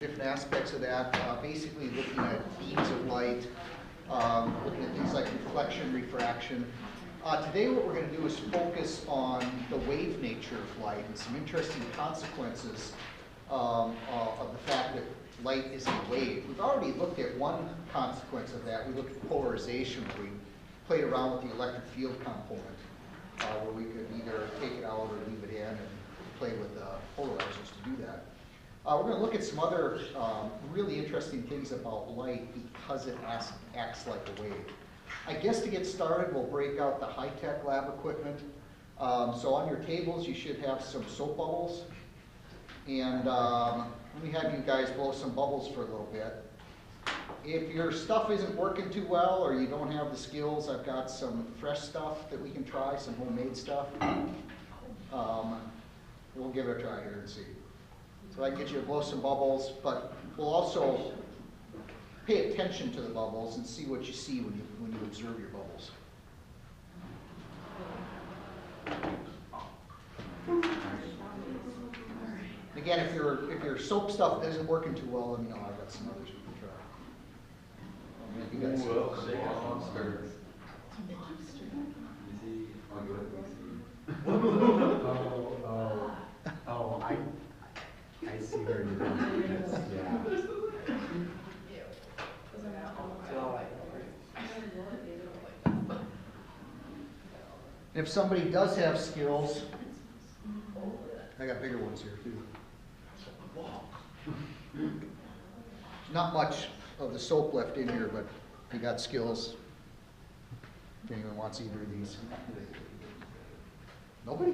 different aspects of that, basically looking at beams of light, looking at things like reflection, refraction. Today what we're going to do is focus on the wave nature of light and some interesting consequences of the fact that light is a wave. We've already looked at one consequence of that. We looked at polarization, where we played around with the electric field component, where we could either take it out or leave it in and play with the polarizers to do that. We're going to look at some other really interesting things about light because it acts like a wave. I guess to get started, we'll break out the high-tech lab equipment. So on your tables, you should have some soap bubbles. And let me have you guys blow some bubbles for a little bit. If your stuff isn't working too well or you don't have the skills, I've got some fresh stuff that we can try, some homemade stuff. We'll give it a try here and see. So I can get you to blow some bubbles, but we'll also pay attention to the bubbles and see what you see when you observe your bubbles. Again, if your soap stuff isn't working too well, let me know. I've got some others we can try. I see where you're going. Yeah. If somebody does have skills, I got bigger ones here too. Not much of the soap left in here, but if you got skills, if anyone wants either of these. Nobody?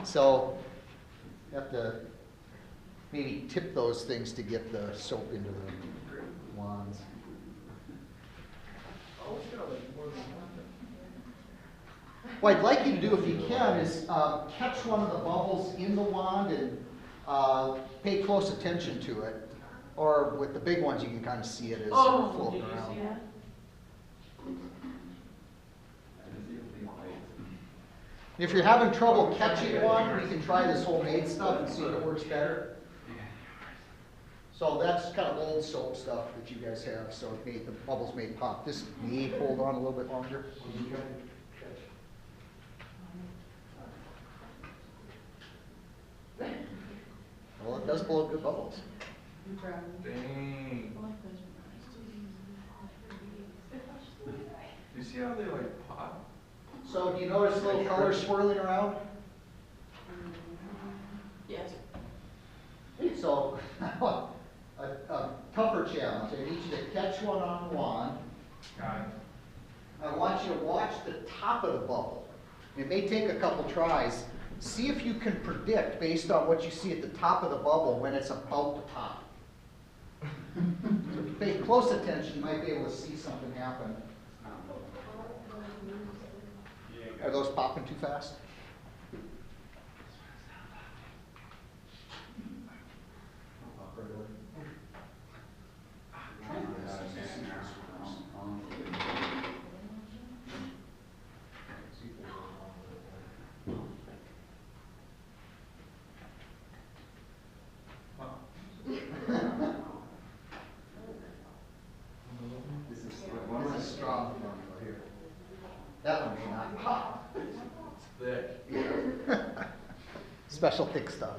So you have to maybe tip those things to get the soap into the wands. What I'd like you to do, if you can, is catch one of the bubbles in the wand and pay close attention to it. Or with the big ones, you can kind of see it as floating around. If you're having trouble catching one, we can try this homemade stuff and see if it works better. So that's kind of old soap stuff that you guys have, so the bubbles may pop. This may hold on a little bit longer. Well, it does blow good bubbles. Dang. You see how they like pop? So do you notice little colors swirling around? Yes. So a tougher challenge. I need you to catch one on the wand. Got it. I want you to watch the top of the bubble. It may take a couple tries. See if you can predict, based on what you see at the top of the bubble, when it's about to pop. So if you pay close attention, you might be able to see something happen. Are those popping too fast? This is strong formula here. That one may not pop. Thick. Yeah. Special thick stuff.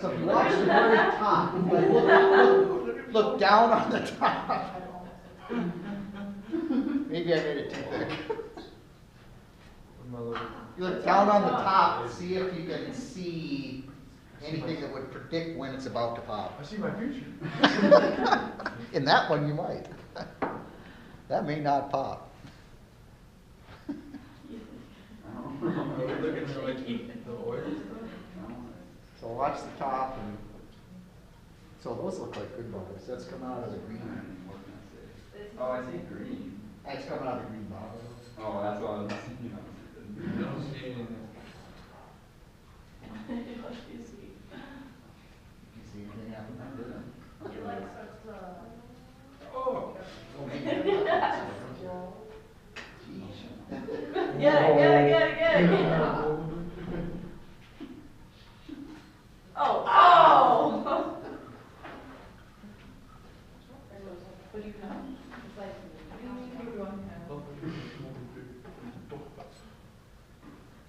So if you watch the very top, like look down on the top. Maybe I made it too thick. You look down on the top, see if you can see anything that would predict when it's about to pop. I see my future. In that one, you might. That may not pop. Are we looking for like the oil stuff? So watch the top, and so those look like good bubbles. That's coming out of the green. Oh, I see green. That's coming out of the green bottle. Oh, that's what I was thinking. I don't see anything. You see anything happen?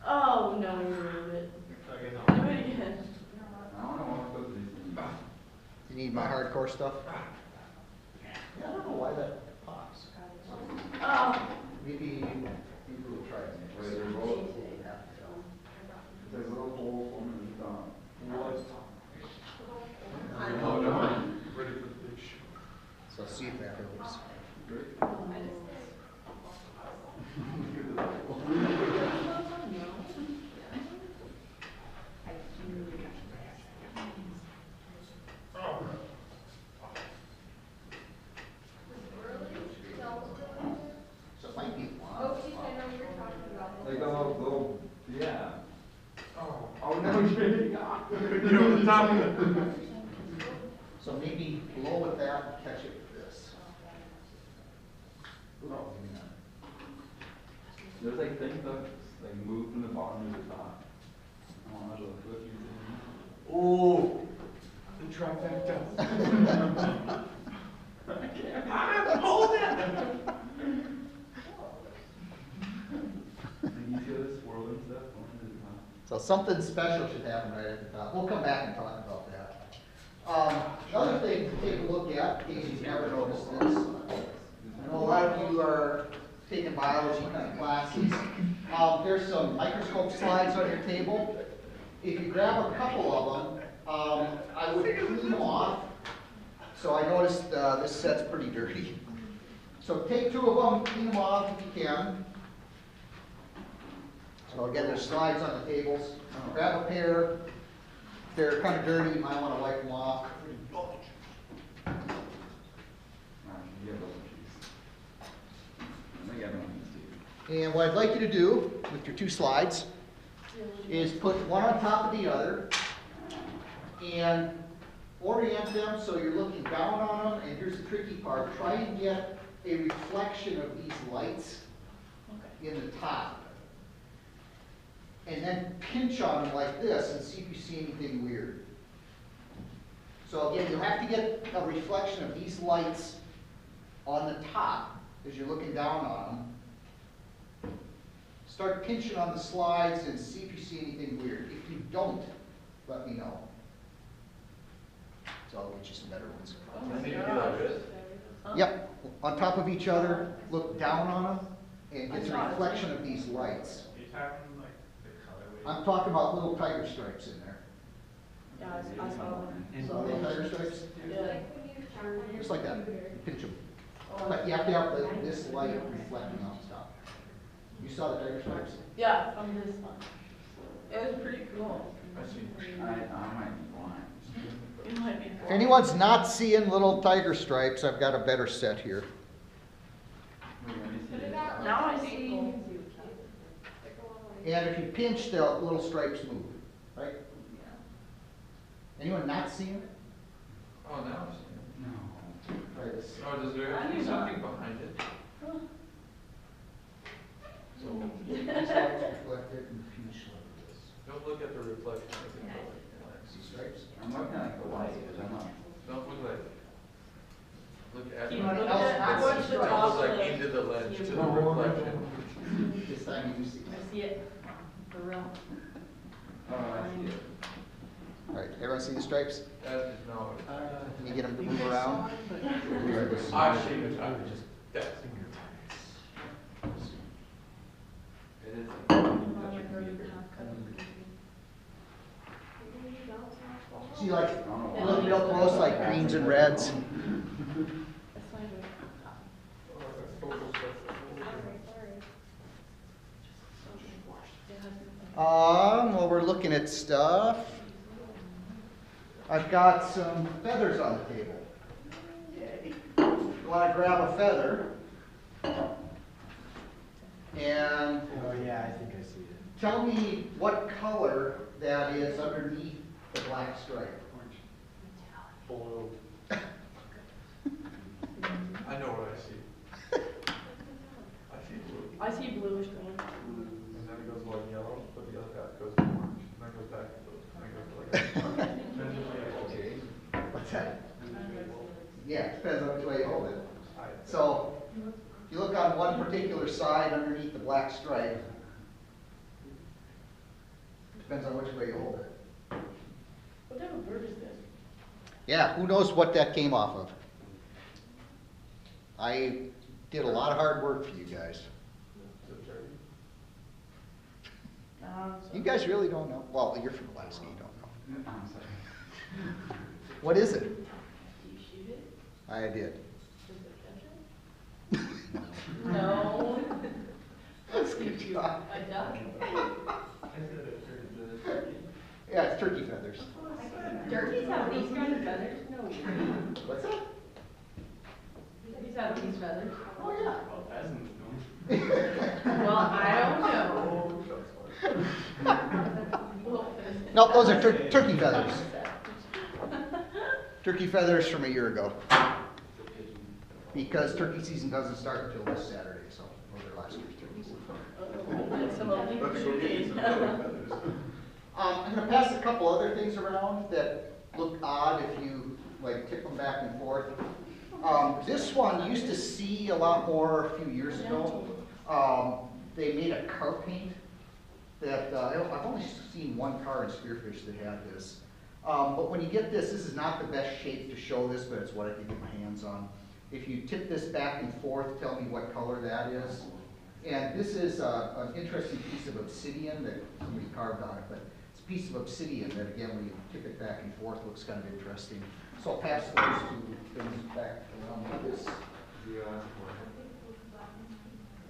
Oh, no, you ruined it. Okay, Do no. it again. I don't know what those things. You need my hardcore stuff? Yeah, I don't know why that pops. Oh. Maybe we'll try it. Wait, there's a little, there's a little hole underneath what? Oh, no. Ready for the big show. So see if that helps. So it might be one. Like a little, yeah. Oh, no, you're the top of it. So maybe blow with that and catch it with this. No, maybe not. There's like things that like move from the bottom to the top. I don't know what you do. Oh, the trifecta. I can't hold it. And you feel this swirling stuff going to the top. So something special should happen right at the top. We'll come back and talk about that. Another thing to take a look at, in case you've never noticed this. I know a lot of you are taking biology kind of classes. There's some microscope slides on your table. If you grab a couple of them, I would clean them off. So I noticed this set's pretty dirty. So take two of them, clean them off if you can. So again, there's slides on the tables. Grab a pair. If they're kind of dirty, you might want to wipe them off. And what I'd like you to do with your two slides is put one on top of the other and orient them so you're looking down on them. And here's the tricky part. Try and get a reflection of these lights in the top. And then pinch on them like this and see if you see anything weird. So again, you'll have to get a reflection of these lights on the top as you're looking down on them. Start pinching on the slides and see if you see anything weird. If you don't, let me know. So I'll get you some better ones. Yep, on top of each other, look down on them, and get a reflection of these lights. I'm talking about little tiger stripes in there. Yeah, I saw one. So little tiger stripes, Yeah. just like that, pinch them. But you have to have this light reflecting on top. You saw the tiger stripes? Yeah, from this one. It was pretty cool. I might be blind. It might be If anyone's not seeing little tiger stripes, I've got a better set here. Now I see. And if you pinch, the little stripes move, right? Anyone not seeing it? Oh, now I'm seeing No. Try this. it. Oh, does there have to be something behind it? So, These lights reflected and pinch like this. don't look at the reflection. I think about it. See stripes? I'm looking at the light, I'm not. Don't look like. Look at. You the- look at- I watched the It top goes like of- into the lens to the No, reflection. This time you see it. I see it. For real. Oh, I see it. All right, everyone see the stripes? That is no. Can you get them to move around? I've seen it. That's. It is. See, like, real close, like greens and reds. While we're looking at stuff, I've got some feathers on the table. You want to grab a feather and Oh, yeah, I think I see it. tell me what color that is underneath the black stripe. Blue. I know what I see. I see blue. I see bluish green. And then it goes like yellow, but the other half goes to orange, and then goes back to blue, and then goes to like. Okay. What's that? Yeah, it depends on which way you hold it. I So, if you look on one particular side underneath the black stripe, depends on which way you hold it. What type of bird is this? Yeah, who knows what that came off of? I did a lot of hard work for you guys. You guys really don't know? Well, you're from Alaska, you don't know. I'm sorry. What is it? Do you shoot it? I did. Does it catch it? No. That's good job. A duck? Yeah, it's turkey feathers. Turkeys have these kind of feathers? No. What's that? Turkeys have these feathers? Oh, yeah. Well, pheasants don't. Well, I don't know. No, those are turkey feathers. Turkey feathers from a year ago. Because turkey season doesn't start until this Saturday, so those are last year's turkeys. Some of them shooting. I'm going to pass a couple other things around that look odd if you like tip them back and forth. This one you used to see a lot more a few years ago. They made a car paint that I've only seen one car in Spearfish that had this. But when you get this is not the best shape to show this, but it's what I can get my hands on. If you tip this back and forth, tell me what color that is. And this is an interesting piece of obsidian that somebody carved on it, but it's a piece of obsidian that, again, when you tip it back and forth, looks kind of interesting. So I'll pass those two things back around like this. Are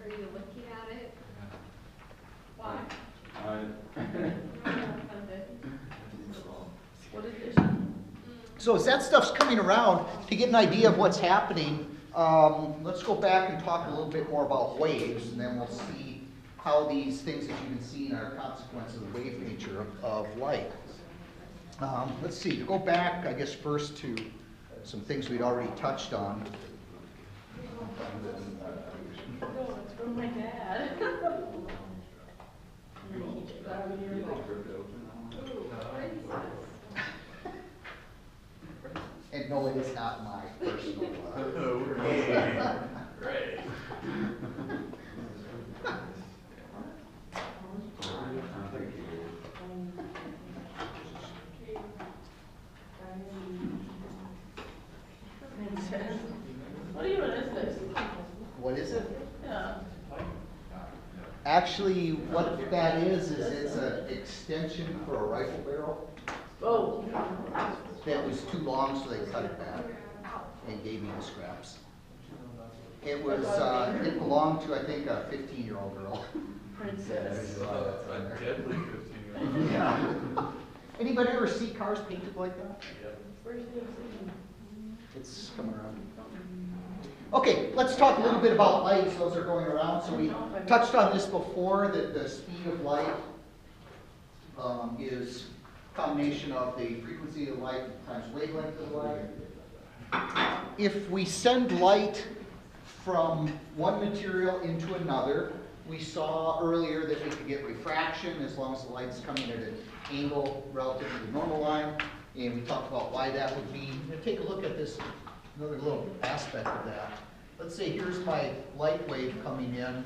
you looking at it? Why? What is this? So as that stuff's coming around, to get an idea of what's happening, let's go back and talk a little bit more about waves, and then we'll see how these things that you've been seeing are a consequence of the wave nature of light. Let's see, to go back, I guess, first to some things we'd already touched on. No, it's from my dad. And no, it is not my personal. Right. What even is this? What is it? Yeah. Actually, what that is it's an extension for a rifle barrel Oh. that was too long, so they cut it back and gave me the scraps. It was, it belonged to, I think, a 15-year-old girl. Princess. A deadly 15-year-old. Yeah. Anybody ever see cars painted like that? Where's the obsidian? It's coming around. Okay, let's talk a little bit about light as those are going around. So we touched on this before, that the speed of light is a combination of the frequency of light times wavelength of light. If we send light from one material into another, we saw earlier that we could get refraction as long as the light's coming at an angle relative to the normal line. And we talked about why that would be. Now take a look at this, another little aspect of that. Let's say here's my light wave coming in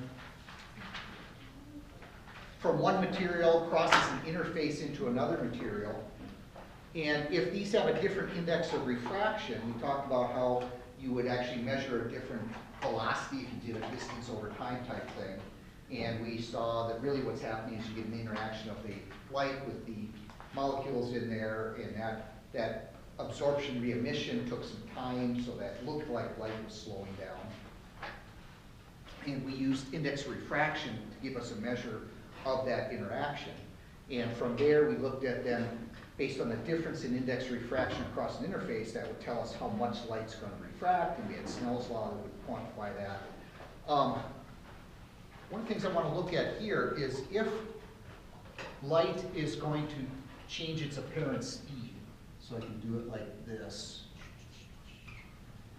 from one material, crosses an interface into another material. And if these have a different index of refraction, we talked about how you would actually measure a different velocity if you did a distance over time type thing. And we saw that really what's happening is you get an interaction of the light with the molecules in there, and that absorption re-emission took some time, so that looked like light was slowing down. And we used index of refraction to give us a measure of that interaction. And from there, we looked at then, based on the difference in index of refraction across an interface, that would tell us how much light's going to refract, and we had Snell's law that would quantify that. One of the things I want to look at here is if light is going to change its apparent speed. So I can do it like this.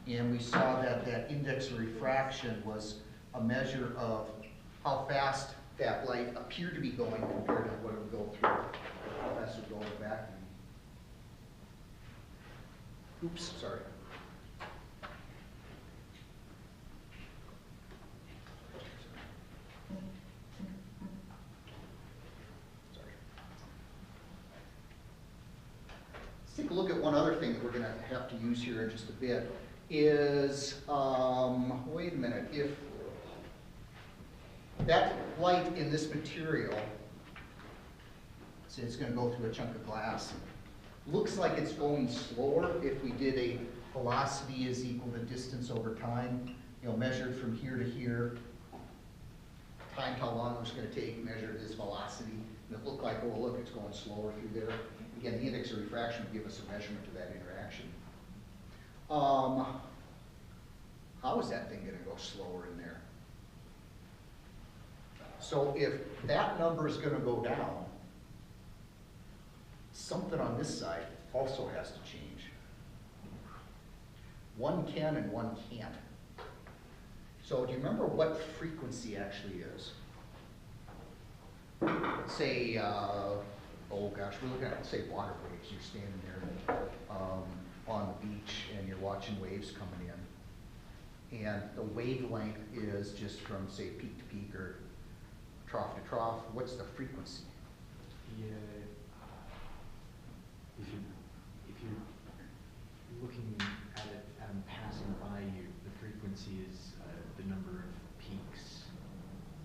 And we saw that that index of refraction was a measure of how fast that light appeared to be going compared to what it would go through, how fast it would go in a vacuum. Oops, sorry. we're gonna have to use here in just a bit, is, wait a minute, if that light in this material, say it's gonna go through a chunk of glass, looks like it's going slower if we did a velocity is equal to distance over time, you know, measured from here to here, timed how long it was gonna take, measured as velocity, and it looked like, oh, look, it's going slower through there. Again, the index of refraction would give us a measurement of that interaction. How is that thing gonna go slower in there? So if that number is gonna go down, something on this side also has to change. One can and one can't. So do you remember what frequency actually is? Let's say, oh gosh, we're looking at, say, water waves. You're standing there on the beach and you're watching waves coming in. And the wavelength is just from, say, peak to peak or trough to trough. What's the frequency? Yeah. If you're looking at it passing by you, the frequency is the number of peaks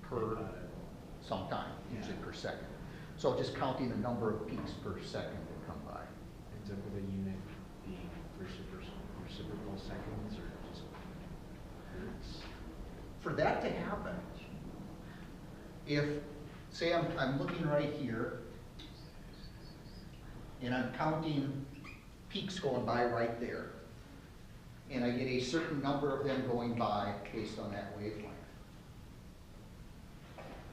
Per sometime, usually per second. So just counting the number of peaks per second that come by. Ends up with a unit being reciprocal seconds or just hertz. For that to happen, if, say I'm looking right here, and I'm counting peaks going by right there, and I get a certain number of them going by based on that wavelength.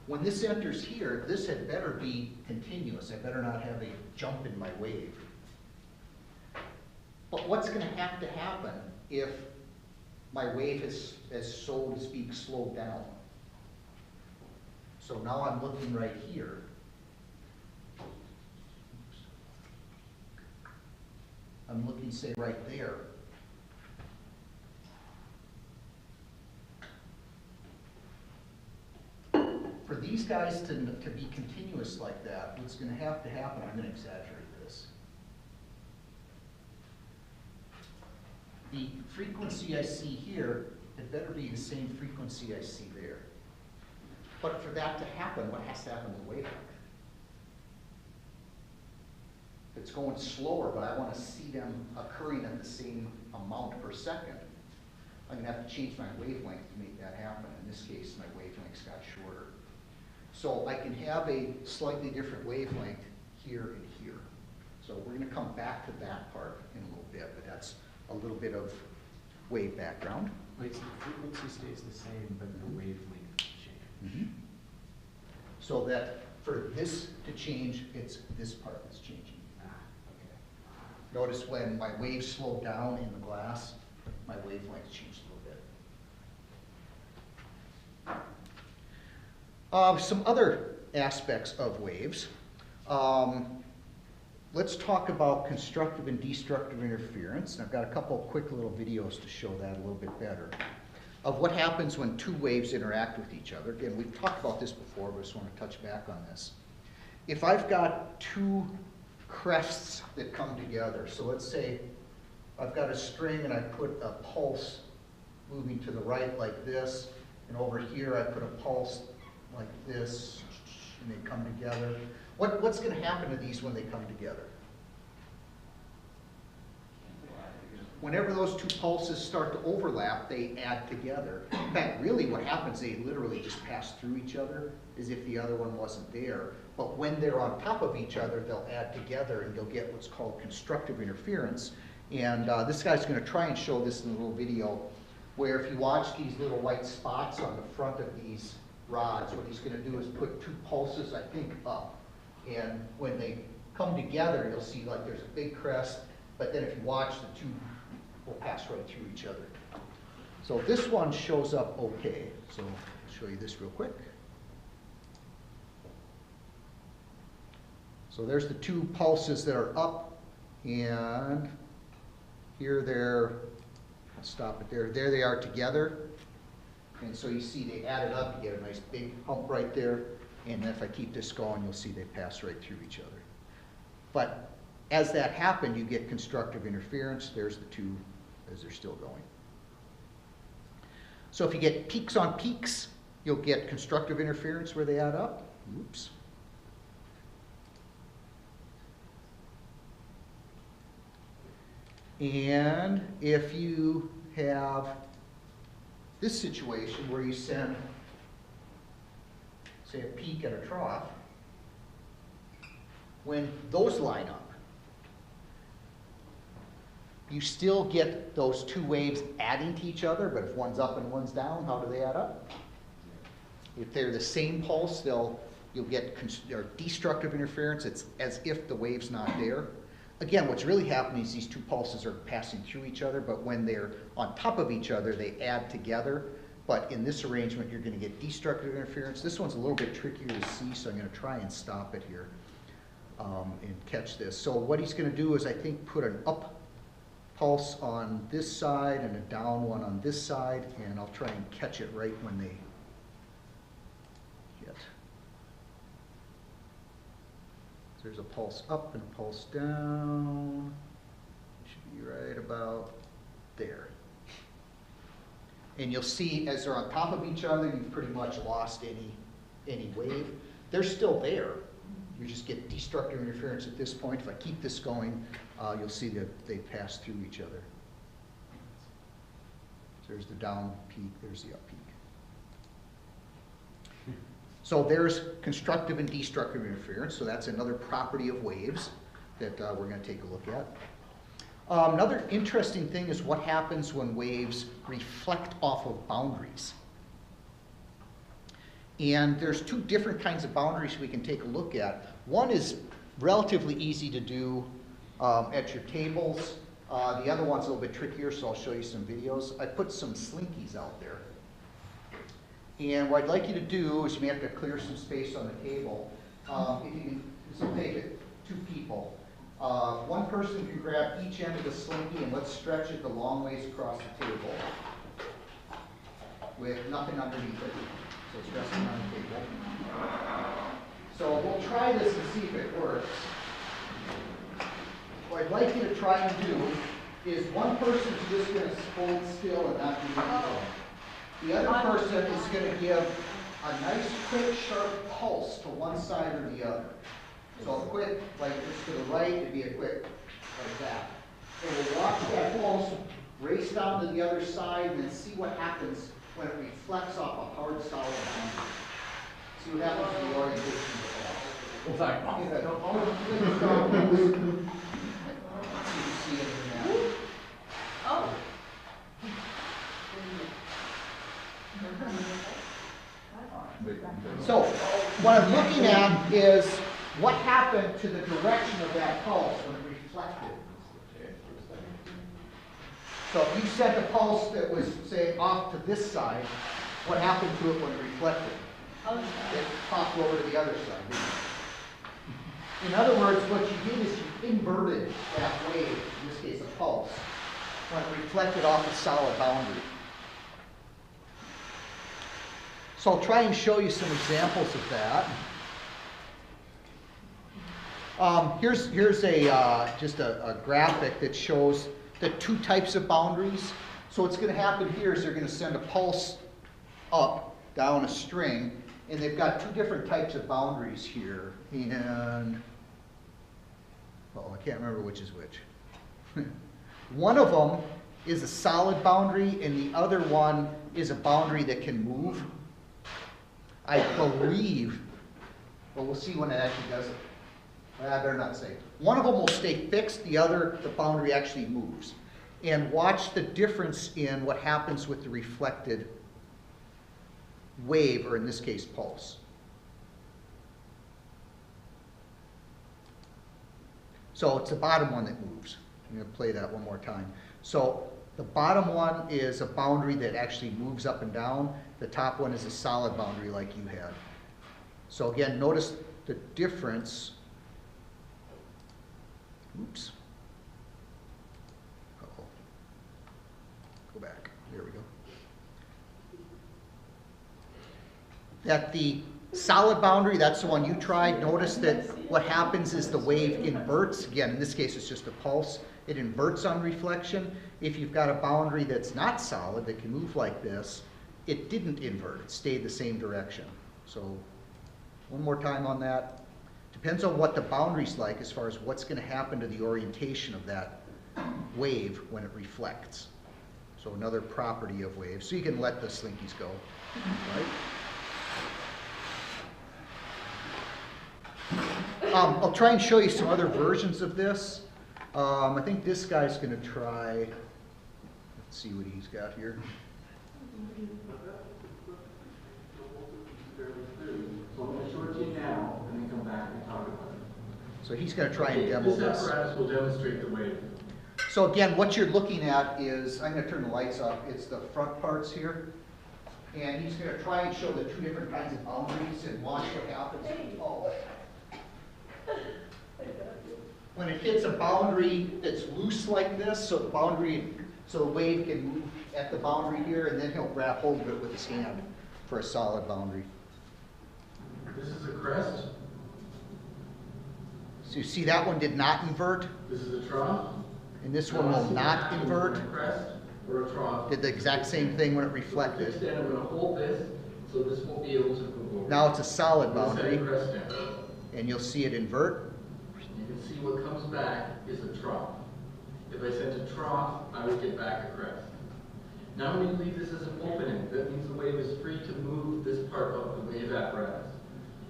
When this enters here, this had better be continuous. I better not have a jump in my wave. But what's going to happen if my wave is, so to speak, slowed down? So now I'm looking right here. I'm looking, say, right there. For these guys to be continuous like that, what's going to happen, I'm going to exaggerate this. The frequency I see here, it better be the same frequency I see there. But for that to happen, what has to happen to the wavelength? It's going slower, but I want to see them occurring at the same amount per second. I'm going to have to change my wavelength to make that happen. In this case, my wavelength's got shorter. So I can have a slightly different wavelength here and here. So we're going to come back to that part in a little bit, but that's a little bit of wave background. Wait, so the frequency stays the same, but the wavelength changes. Mm-hmm. So that for this to change, it's this part that's changing. Okay. Notice when my waves slow down in the glass, my wavelength changed a little bit. Some other aspects of waves. Let's talk about constructive and destructive interference. And I've got a couple of quick little videos to show that a little bit better. Of what happens when two waves interact with each other. Again, we've talked about this before, but I just want to touch back on this. If I've got two crests that come together, so let's say I've got a string and I put a pulse moving to the right like this, and over here I put a pulse like this, and they come together. What's going to happen to these when they come together? Whenever those two pulses start to overlap, they add together. In fact, really what happens, they literally just pass through each other as if the other one wasn't there. But when they're on top of each other, they'll add together and you'll get what's called constructive interference. And this guy's going to try and show this in a little video where if you watch these little white spots on the front of these rods, what he's going to do is put two pulses, I think, up. And when they come together, you'll see like there's a big crest, but then if you watch, the two will pass right through each other. So this one shows up okay. So I'll show you this real quick. So there's the two pulses that are up, and here they're, I'll stop it there. There they are together. And so you see they add it up, you get a nice big hump right there. And if I keep this going, you'll see they pass right through each other. But as that happened, you get constructive interference. There's the two as they're still going. So if you get peaks on peaks, you'll get constructive interference where they add up. Oops. And if you have this situation where you send, say, a peak and a trough, when those line up, you still get those two waves adding to each other, but if one's up and one's down, how do they add up? If they're the same pulse, you'll get destructive interference. It's as if the wave's not there. Again, what's really happening is these two pulses are passing through each other, but when they're on top of each other, they add together. But in this arrangement, you're going to get destructive interference. This one's a little bit trickier to see, so I'm going to try and stop it here and catch this. So what he's going to do is, I think, put an up pulse on this side and a down one on this side, and I'll try and catch it right when they hit. So there's a pulse up and a pulse down. It should be right about there. And you'll see as they're on top of each other, you've pretty much lost any wave. They're still there. You just get destructive interference at this point. If I keep this going, you'll see that they pass through each other. So there's the down peak, there's the up peak. So there's constructive and destructive interference. So that's another property of waves that we're going to take a look at. Another interesting thing is what happens when waves reflect off of boundaries. And there's two different kinds of boundaries we can take a look at. One is relatively easy to do at your tables. The other one's a little bit trickier, so I'll show you some videos. I put some slinkies out there. And what I'd like you to do is you may have to clear some space on the table. If you can, so take it, 2 people. One person can grab each end of the slinky and let's stretch it the long ways across the table with nothing underneath it. So it's resting on the table. So we'll try this and see if it works. What I'd like you to try and do is one person's just going to hold still and not do anything. The other person is going to give a nice, quick, sharp pulse to one side or the other. So a quick, like this to the right, it'd be a quick, like that. So we'll watch that pulse, race down to the other side, and then see what happens when it reflects off a hard, solid boundary. See what happens to the orientation of the pulse. See it in that. Oh. So what I'm looking at is what happened to the direction of that pulse when it reflected. So if you sent a pulse that was, say, off to this side, what happened to it when it reflected? It popped over to the other side. In other words, what you did is you inverted that wave, in this case a pulse, when it reflected off a solid boundary. So I'll try and show you some examples of that. Here's just a graphic that shows the 2 types of boundaries. So what's going to happen here is they're going to send a pulse up, down a string, and they've got 2 different types of boundaries here. And, I can't remember which is which. One of them is a solid boundary, and the other one is a boundary that can move. I believe, well, we'll see when it actually does it. I better not say. One of them will stay fixed, the other, the boundary actually moves. And watch the difference in what happens with the reflected wave, or in this case, pulse. So it's the bottom one that moves. I'm going to play that one more time. So the bottom one is a boundary that actually moves up and down. The top one is a solid boundary like you had. So again, notice the difference. Oops. Uh-oh. Go back. There we go. That the Solid boundary, that's the one you tried. Notice that what happens is the wave inverts. Again, in this case, it's just a pulse. It inverts on reflection. If you've got a boundary that's not solid, that can move like this, it didn't invert. It stayed the same direction. So one more time on that. Depends on what the boundary's like as far as what's going to happen to the orientation of that wave when it reflects. So another property of waves. So you can let the slinkies go, right? I'll try and show you some other versions of this. I think this guy's going to try, let's see what he's got here. So I'm going to short you now and then come back and talk about it. So he's going to try and demo this. This apparatus will demonstrate the wave. So again, what you're looking at is, I'm going to turn the lights off, it's the front parts here. And he's going to try and show the two different kinds of boundaries and watch what happens. Oh. When it hits a boundary that's loose like this, so the wave can move at the boundary here, and then he'll grab hold of it with his hand for a solid boundary. This is a crest. So you see that one did not invert, This is a trough. and this one will not invert. A crest or a trough. Did the exact same thing when it Fixed reflected. end, I'm going to hold this so this won't be able to move over. Now it's a solid I'm gonna boundary, send a crest down. and you'll see it invert. You can see what comes back is a trough. If I sent a trough, I would get back a crest. Now when you leave this as an opening, that means the wave is free to move this part of the wave apparatus.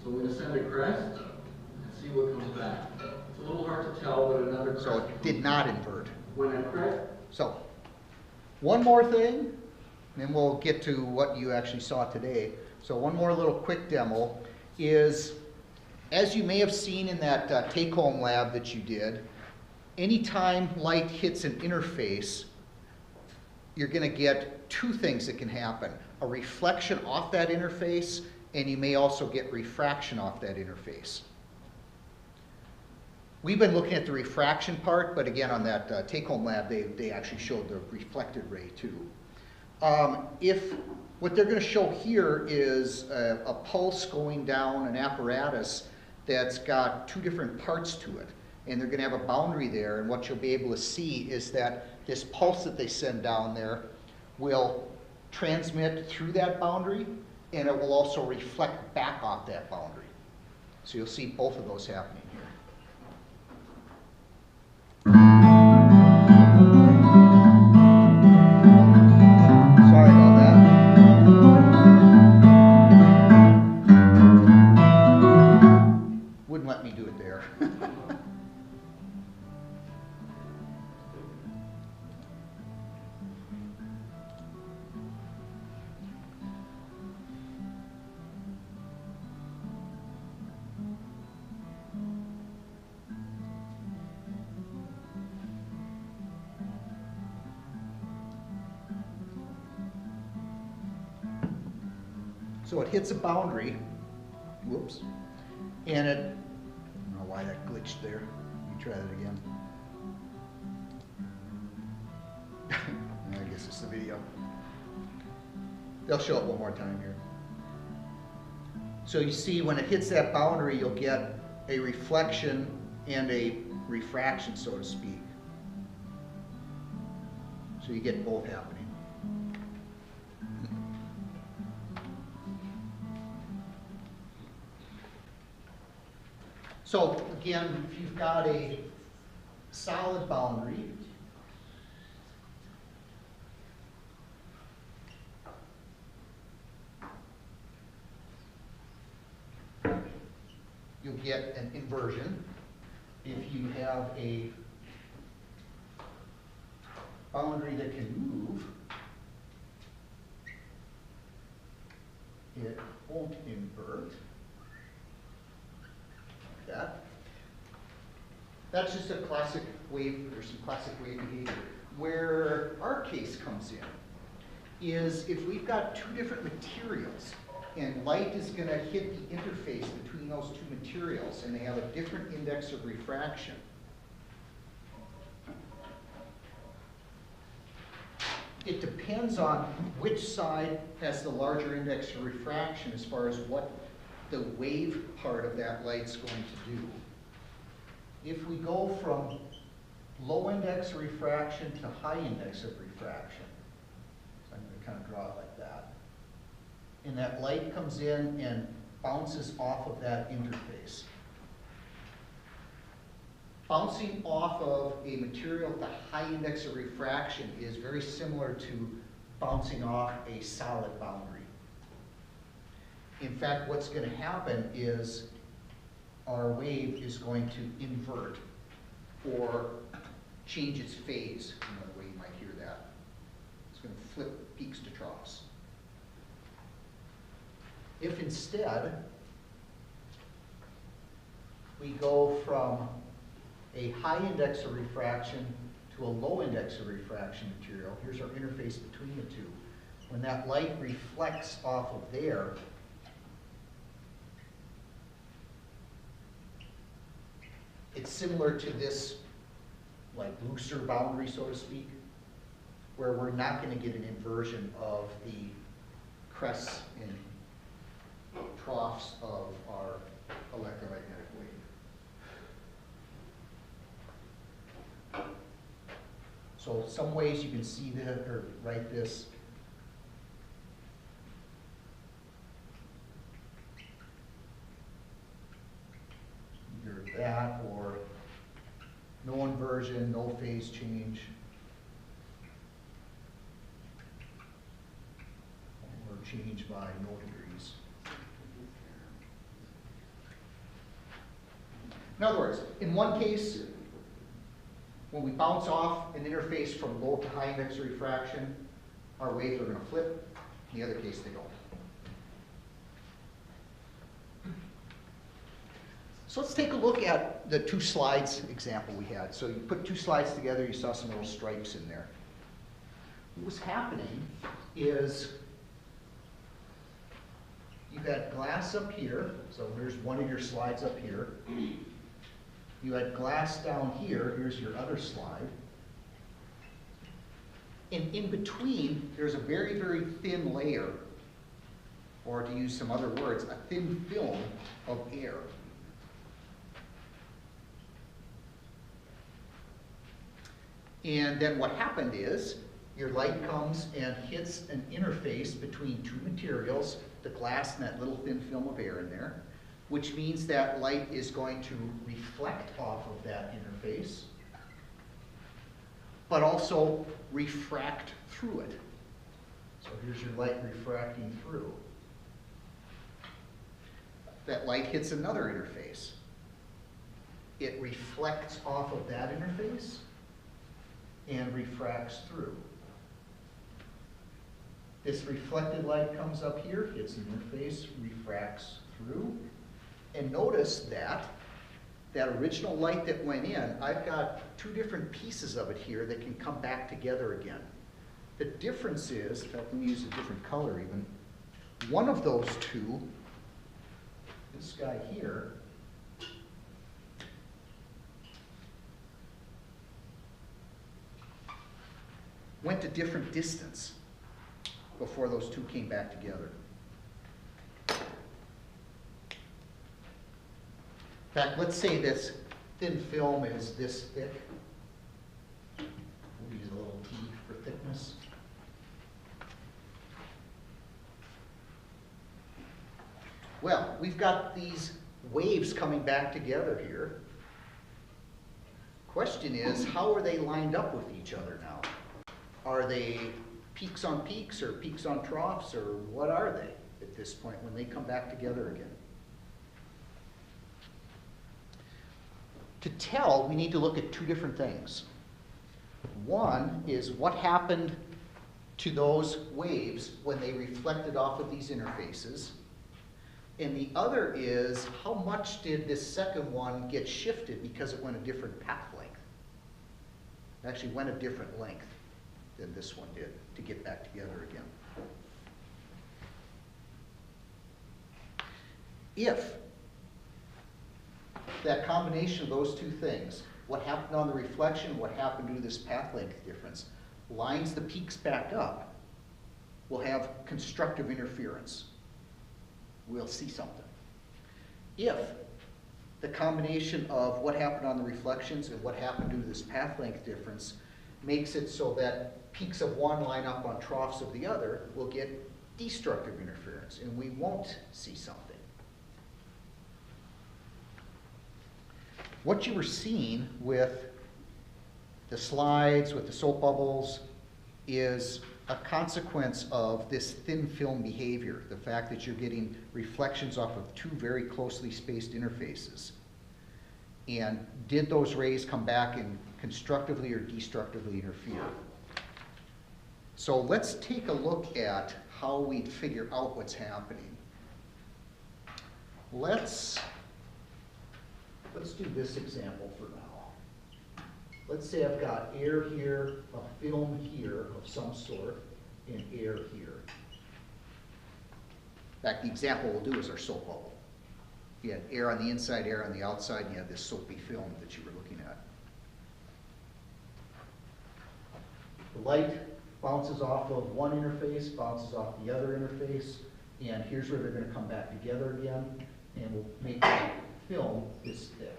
So I'm going to send a crest and see what comes back. It's a little hard to tell, but another crest. So it did not invert. When I crest, So, one more thing, and then we'll get to what you actually saw today. So one more little quick demo is, as you may have seen in that take-home lab that you did, anytime light hits an interface, you're going to get two things that can happen. A reflection off that interface, and you may also get refraction off that interface. We've been looking at the refraction part, but again, on that take-home lab, they actually showed the reflected ray too. What they're going to show here is a pulse going down an apparatus that's got two different parts to it, and they're going to have a boundary there, and what you'll be able to see is that this pulse that they send down there will transmit through that boundary, and it will also reflect back off that boundary. So you'll see both of those happening here. Sorry about that. Wouldn't let me do it there. So it hits a boundary, whoops, and it, I don't know why that glitched there. Let me try that again. I guess it's the video. They'll show it one more time here. So you see when it hits that boundary, you'll get a reflection and a refraction, so to speak. So you get both happening. So again, if you've got a solid boundary, you'll get an inversion. If you have a boundary that can move, it won't invert. That. That's just a classic wave, or some classic wave behavior. Where our case comes in is if we've got two different materials and light is going to hit the interface between those two materials and they have a different index of refraction. It depends on which side has the larger index of refraction as far as what the wave part of that light's going to do. If we go from low index of refraction to high index of refraction, so I'm going to kind of draw it like that, and that light comes in and bounces off of that interface. Bouncing off of a material with a high index of refraction is very similar to bouncing off a solid boundary. In fact, what's going to happen is our wave is going to invert or change its phase, another way you might hear that. It's going to flip peaks to troughs. If instead we go from a high index of refraction to a low index of refraction material, here's our interface between the two. When that light reflects off of there, it's similar to this like looser boundary, so to speak, where we're not going to get an inversion of the crests and troughs of our electromagnetic wave. So some ways you can see that or write this. Either that or no inversion, no phase change. Or change by no degrees. In other words, in one case, when we bounce off an interface from low to high index of refraction, our waves are going to flip. In the other case, they don't. So let's take a look at the two slides example we had. So you put two slides together, you saw some little stripes in there. What was happening is you had glass up here, so there's one of your slides up here. You had glass down here, here's your other slide. And in between, there's a very, very thin layer, or to use some other words, a thin film of air. And then what happened is, your light comes and hits an interface between two materials, the glass and that little thin film of air in there, which means that light is going to reflect off of that interface, but also refract through it. So here's your light refracting through. That light hits another interface. It reflects off of that interface and refracts through. This reflected light comes up here, hits an interface, refracts through. And notice that that original light that went in, I've got two different pieces of it here that can come back together again. The difference is, in fact, let me use a different color even. One of those two, this guy here, went a different distance before those two came back together. In fact, let's say this thin film is this thick. We'll use a little t for thickness. Well, we've got these waves coming back together here. Question is, how are they lined up with each other now? Are they peaks on peaks or peaks on troughs, or what are they at this point when they come back together again? To tell, we need to look at two different things. One is what happened to those waves when they reflected off of these interfaces. And the other is how much did this second one get shifted because it went a different path length. It actually went a different length than this one did to get back together again. If that combination of those two things, what happened on the reflection, what happened to this path length difference, lines the peaks back up, we'll have constructive interference. We'll see something. if the combination of what happened on the reflections and what happened due to this path length difference makes it so that peaks of one line up on troughs of the other, we'll get destructive interference, and we won't see something. What you were seeing with the slides, with the soap bubbles, is a consequence of this thin film behavior, the fact that you're getting reflections off of two very closely spaced interfaces. And did those rays come back and constructively or destructively interfere? So let's take a look at how we'd figure out what's happening. Let's do this example for now. Let's say I've got air here, a film here of some sort, and air here. In fact, the example we'll do is our soap bubble. You had air on the inside, air on the outside, and you have this soapy film that you were looking at. The light bounces off of one interface, bounces off the other interface, and here's where they're going to come back together again, and we'll make the film this thick.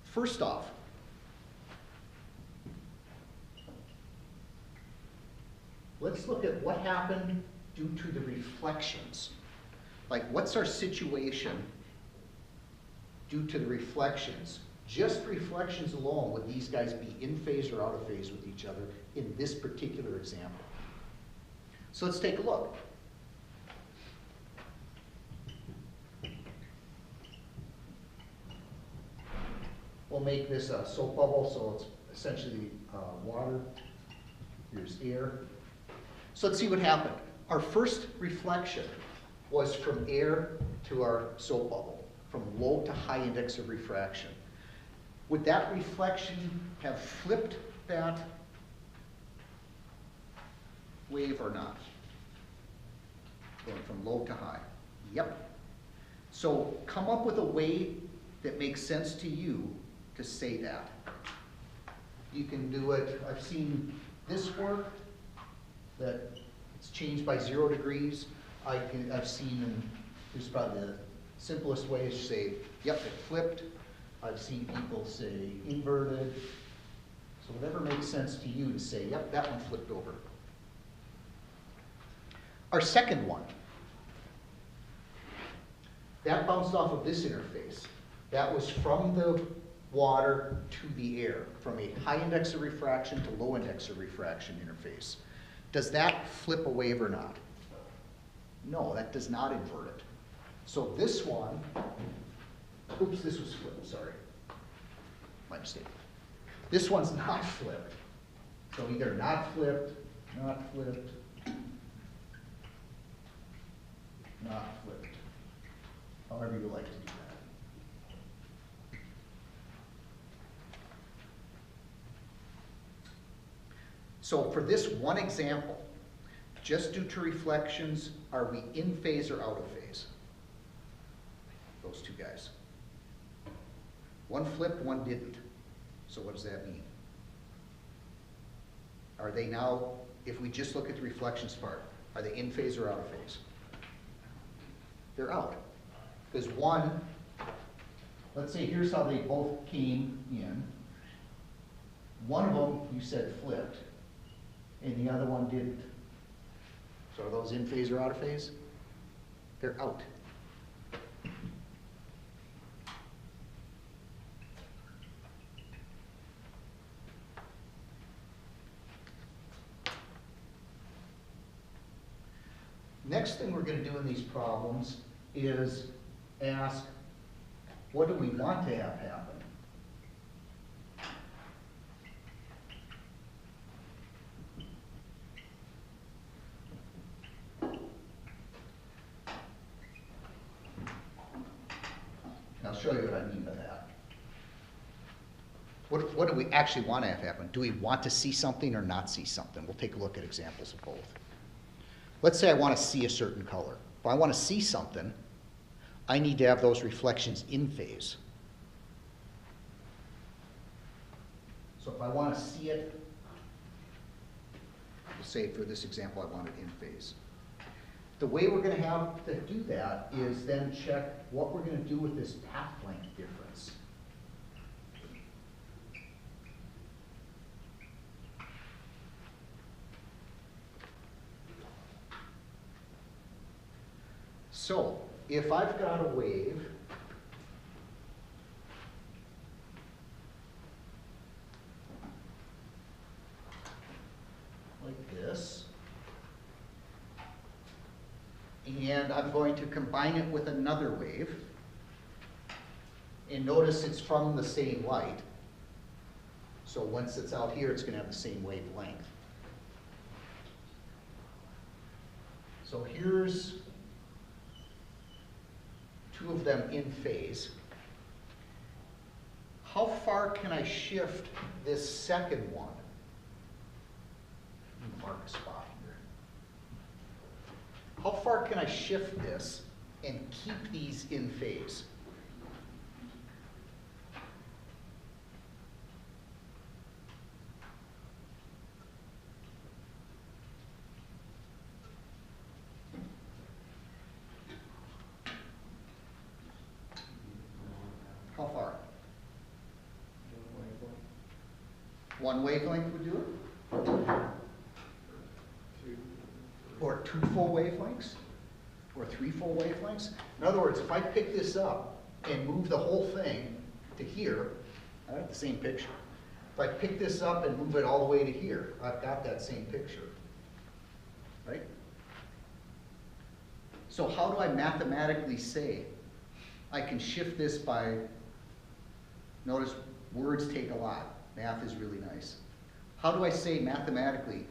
First off, let's look at what happened due to the reflections. Like, what's our situation due to the reflections? Just reflections alone, would these guys be in phase or out of phase with each other in this particular example? So let's take a look. We'll make this a soap bubble, so it's essentially water. Here's air. So let's see what happened. Our first reflection was from air to our soap bubble, from low to high index of refraction. Would that reflection have flipped that wave or not? Going from low to high. Yep. So come up with a way that makes sense to you to say that. You can do it, I've seen this work, that it's changed by 0 degrees. I've seen, here's probably the simplest way is to say, yep, it flipped. I've seen people say inverted. So whatever makes sense to you to say, yep, that one flipped over. Our second one, that bounced off of this interface. That was from the water to the air, from a high index of refraction to low index of refraction interface. Does that flip a wave or not? No, that does not invert it. So this one, oops, this was flipped, sorry. My mistake. This one's not flipped. So either not flipped, not flipped, not flipped. However you like to do that. So for this one example, just due to reflections, are we in phase or out of phase? Those two guys. One flipped, one didn't. So what does that mean? Are they now, if we just look at the reflections part, are they in phase or out of phase? They're out. Because one, let's say here's how they both came in. One of them you said flipped, and the other one didn't. So are those in phase or out of phase? They're out. Next thing we're going to do in these problems is ask, what do we want to have happen? And I'll show you what I mean by that. What do we actually want to have happen? Do we want to see something or not see something? We'll take a look at examples of both. Let's say I want to see a certain color. If I want to see something, I need to have those reflections in phase. So if I want to see it, Say for this example, I want it in phase. The way we're going to have to do that is then check what we're going to do with this path length difference. So, if I've got a wave like this, and I'm going to combine it with another wave, and notice it's from the same light. So once it's out here, it's going to have the same wavelength. So here's two of them in phase. How far can I shift this second one? Let me mark a spot here. How far can I shift this and keep these in phase? How far? One wavelength would do it? Or two full wavelengths? Or three full wavelengths? In other words, if I pick this up and move the whole thing to here, I have the same picture. If I pick this up and move it all the way to here, I've got that same picture. Right? So how do I mathematically say I can shift this by, notice words take a lot. Math is really nice. How do I say mathematically,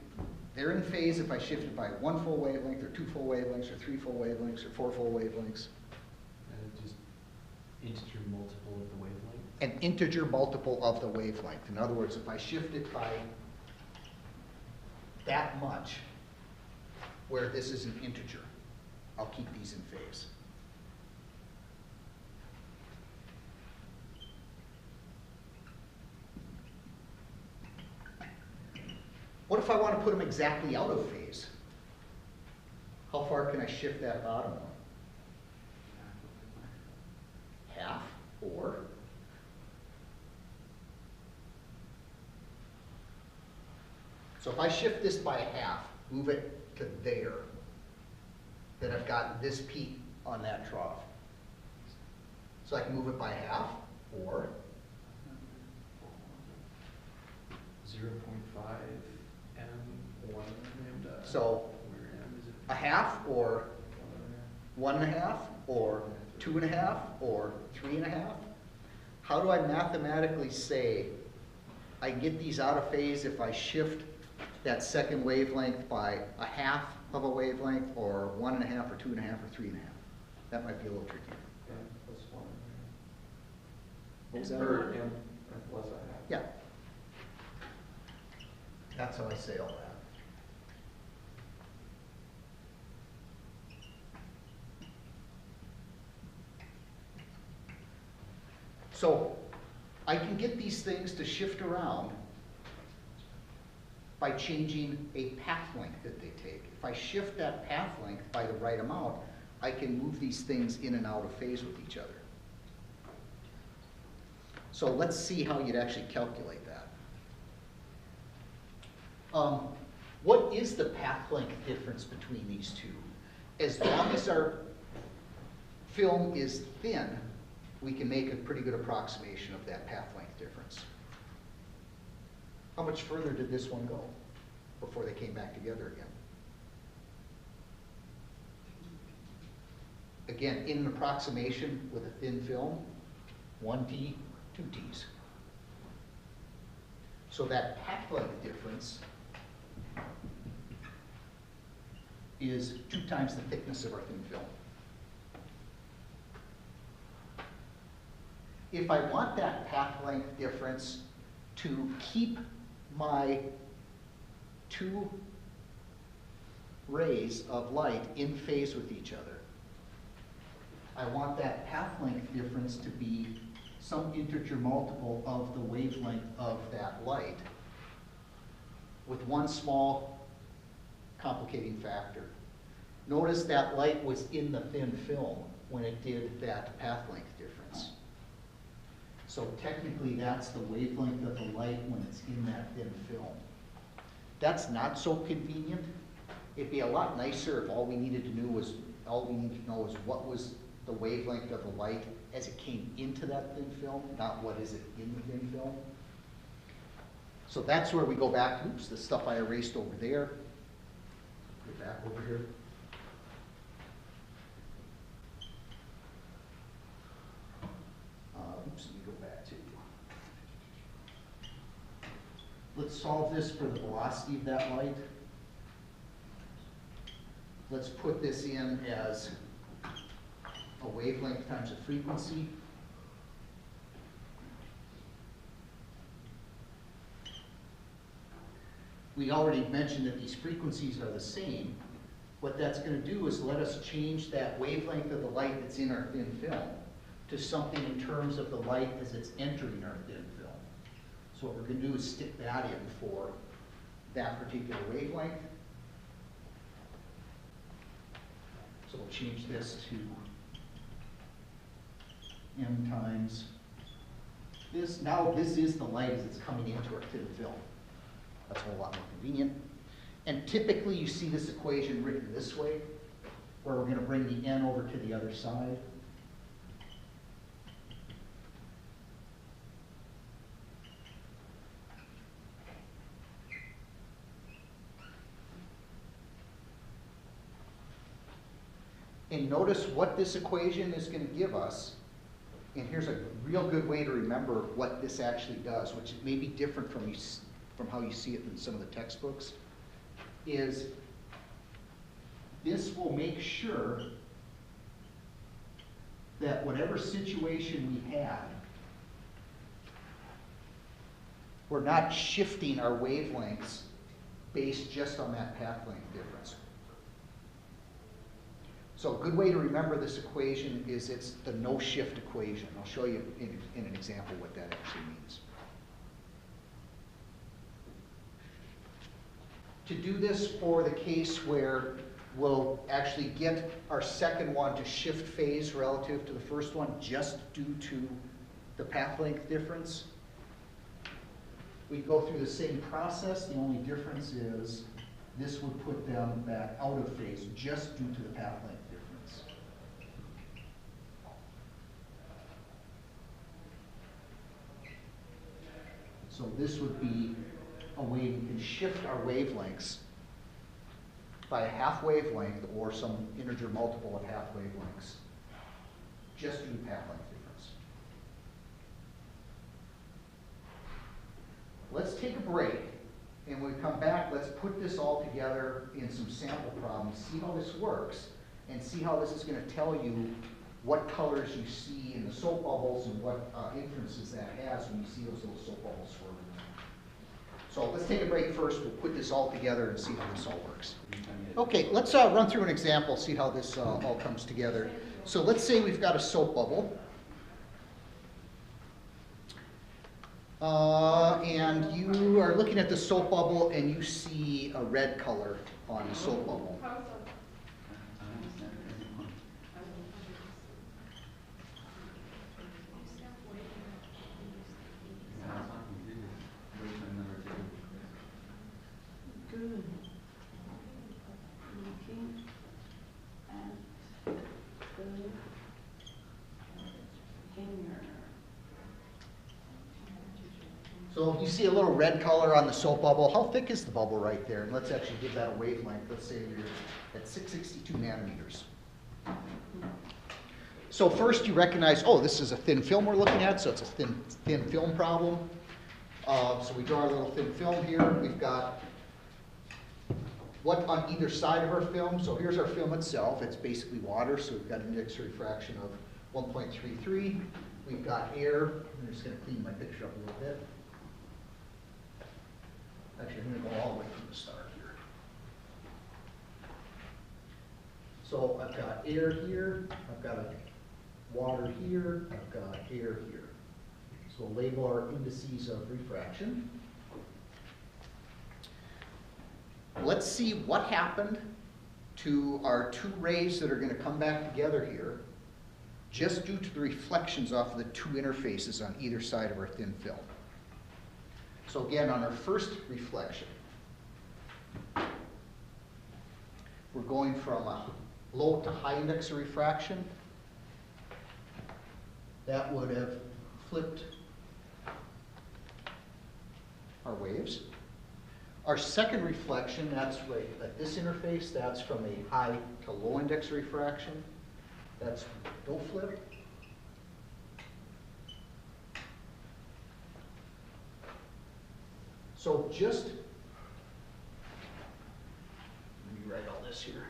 they're in phase if I shift it by one full wavelength, or two full wavelengths, or three full wavelengths, or four full wavelengths? Just integer multiple of the wavelength. An integer multiple of the wavelength. In other words, if I shift it by that much, where this is an integer, I'll keep these in phase. What if I want to put them exactly out of phase? How far can I shift that bottom one? Half, or? So if I shift this by half, move it to there, then I've got this peak on that trough. So I can move it by half, or? 0.5 m 1 lambda. So where m is it? a half, or 1.5, or 2.5, or 3.5? How do I mathematically say I get these out of phase if I shift that second wavelength by a half of a wavelength, or 1.5, or 2.5, or 3.5? That might be a little tricky. What was that? Or m plus a half. Yeah. That's how I say all that. So I can get these things to shift around by changing a path length that they take. If I shift that path length by the right amount, I can move these things in and out of phase with each other. So let's see how you'd actually calculate that. What is the path length difference between these two? As long as our film is thin, we can make a pretty good approximation of that path length difference. How much further did this one go before they came back together again? Again, in an approximation with a thin film, 1T, 2Ts. So that path length difference is 2 times the thickness of our thin film. If I want that path length difference to keep my 2 rays of light in phase with each other, I want that path length difference to be some integer multiple of the wavelength of that light, with one small complicating factor. Notice that light was in the thin film when it did that path length difference. So technically, that's the wavelength of the light when it's in that thin film. That's not so convenient. It'd be a lot nicer if all we needed to know was what was the wavelength of the light as it came into that thin film, not what is it in the thin film. So that's where we go back, oops, the stuff I erased over there. Put it back over here. Oops, let me go back to. Let's solve this for the velocity of that light. Let's put this in as a wavelength times a frequency. We already mentioned that these frequencies are the same. What that's going to do is let us change that wavelength of the light that's in our thin film to something in terms of the light as it's entering our thin film. So what we're going to do is stick that in for that particular wavelength. So we'll change this to m times this. Now this is the light as it's coming into our thin film. That's a whole lot more convenient. And typically you see this equation written this way, where we're going to bring the n over to the other side. And notice what this equation is going to give us. And here's a real good way to remember what this actually does, which may be different from how you see it in some of the textbooks, is this will make sure that whatever situation we have, we're not shifting our wavelengths based just on that path length difference. So a good way to remember this equation is it's the no-shift equation. I'll show you in an example what that actually means. To do this for the case where we'll actually get our second one to shift phase relative to the first one just due to the path length difference, we go through the same process. The only difference is this would put them back out of phase just due to the path length difference. So this would be a way we can shift our wavelengths by a half wavelength or some integer multiple of half wavelengths just due to path length difference. Let's take a break, and when we come back, let's put this all together in some sample problems, see how this works, and see how this is going to tell you what colors you see in the soap bubbles and what inferences that has when you see those little soap bubbles swirling. So let's take a break first. We'll put this all together and see how this all works. Okay, let's run through an example, see how this all comes together. So let's say we've got a soap bubble. And you are looking at the soap bubble and you see a red color on the soap bubble. Good. Looking at the hanger. So you see a little red color on the soap bubble. How thick is the bubble right there? And let's actually give that a wavelength. Let's say you're at 662 nanometers. So first you recognize, oh, this is a thin film we're looking at, so it's a thin film problem. So we draw a little thin film here. We've got what on either side of our film. So here's our film itself. It's basically water, so we've got an index refraction of 1.33. We've got air. I'm just going to clean my picture up a little bit. Actually, I'm going to go all the way from the start here. So I've got air here. I've got water here. I've got air here. So we'll label our indices of refraction. let's see what happened to our two rays that are going to come back together here, just due to the reflections off of the two interfaces on either side of our thin film. So again, on our first reflection, we're going from a low to high index of refraction. That would have flipped our waves. Our second reflection, that's right at this interface, that's from a high to low index of refraction. That's no flip. So just, let me write all this here.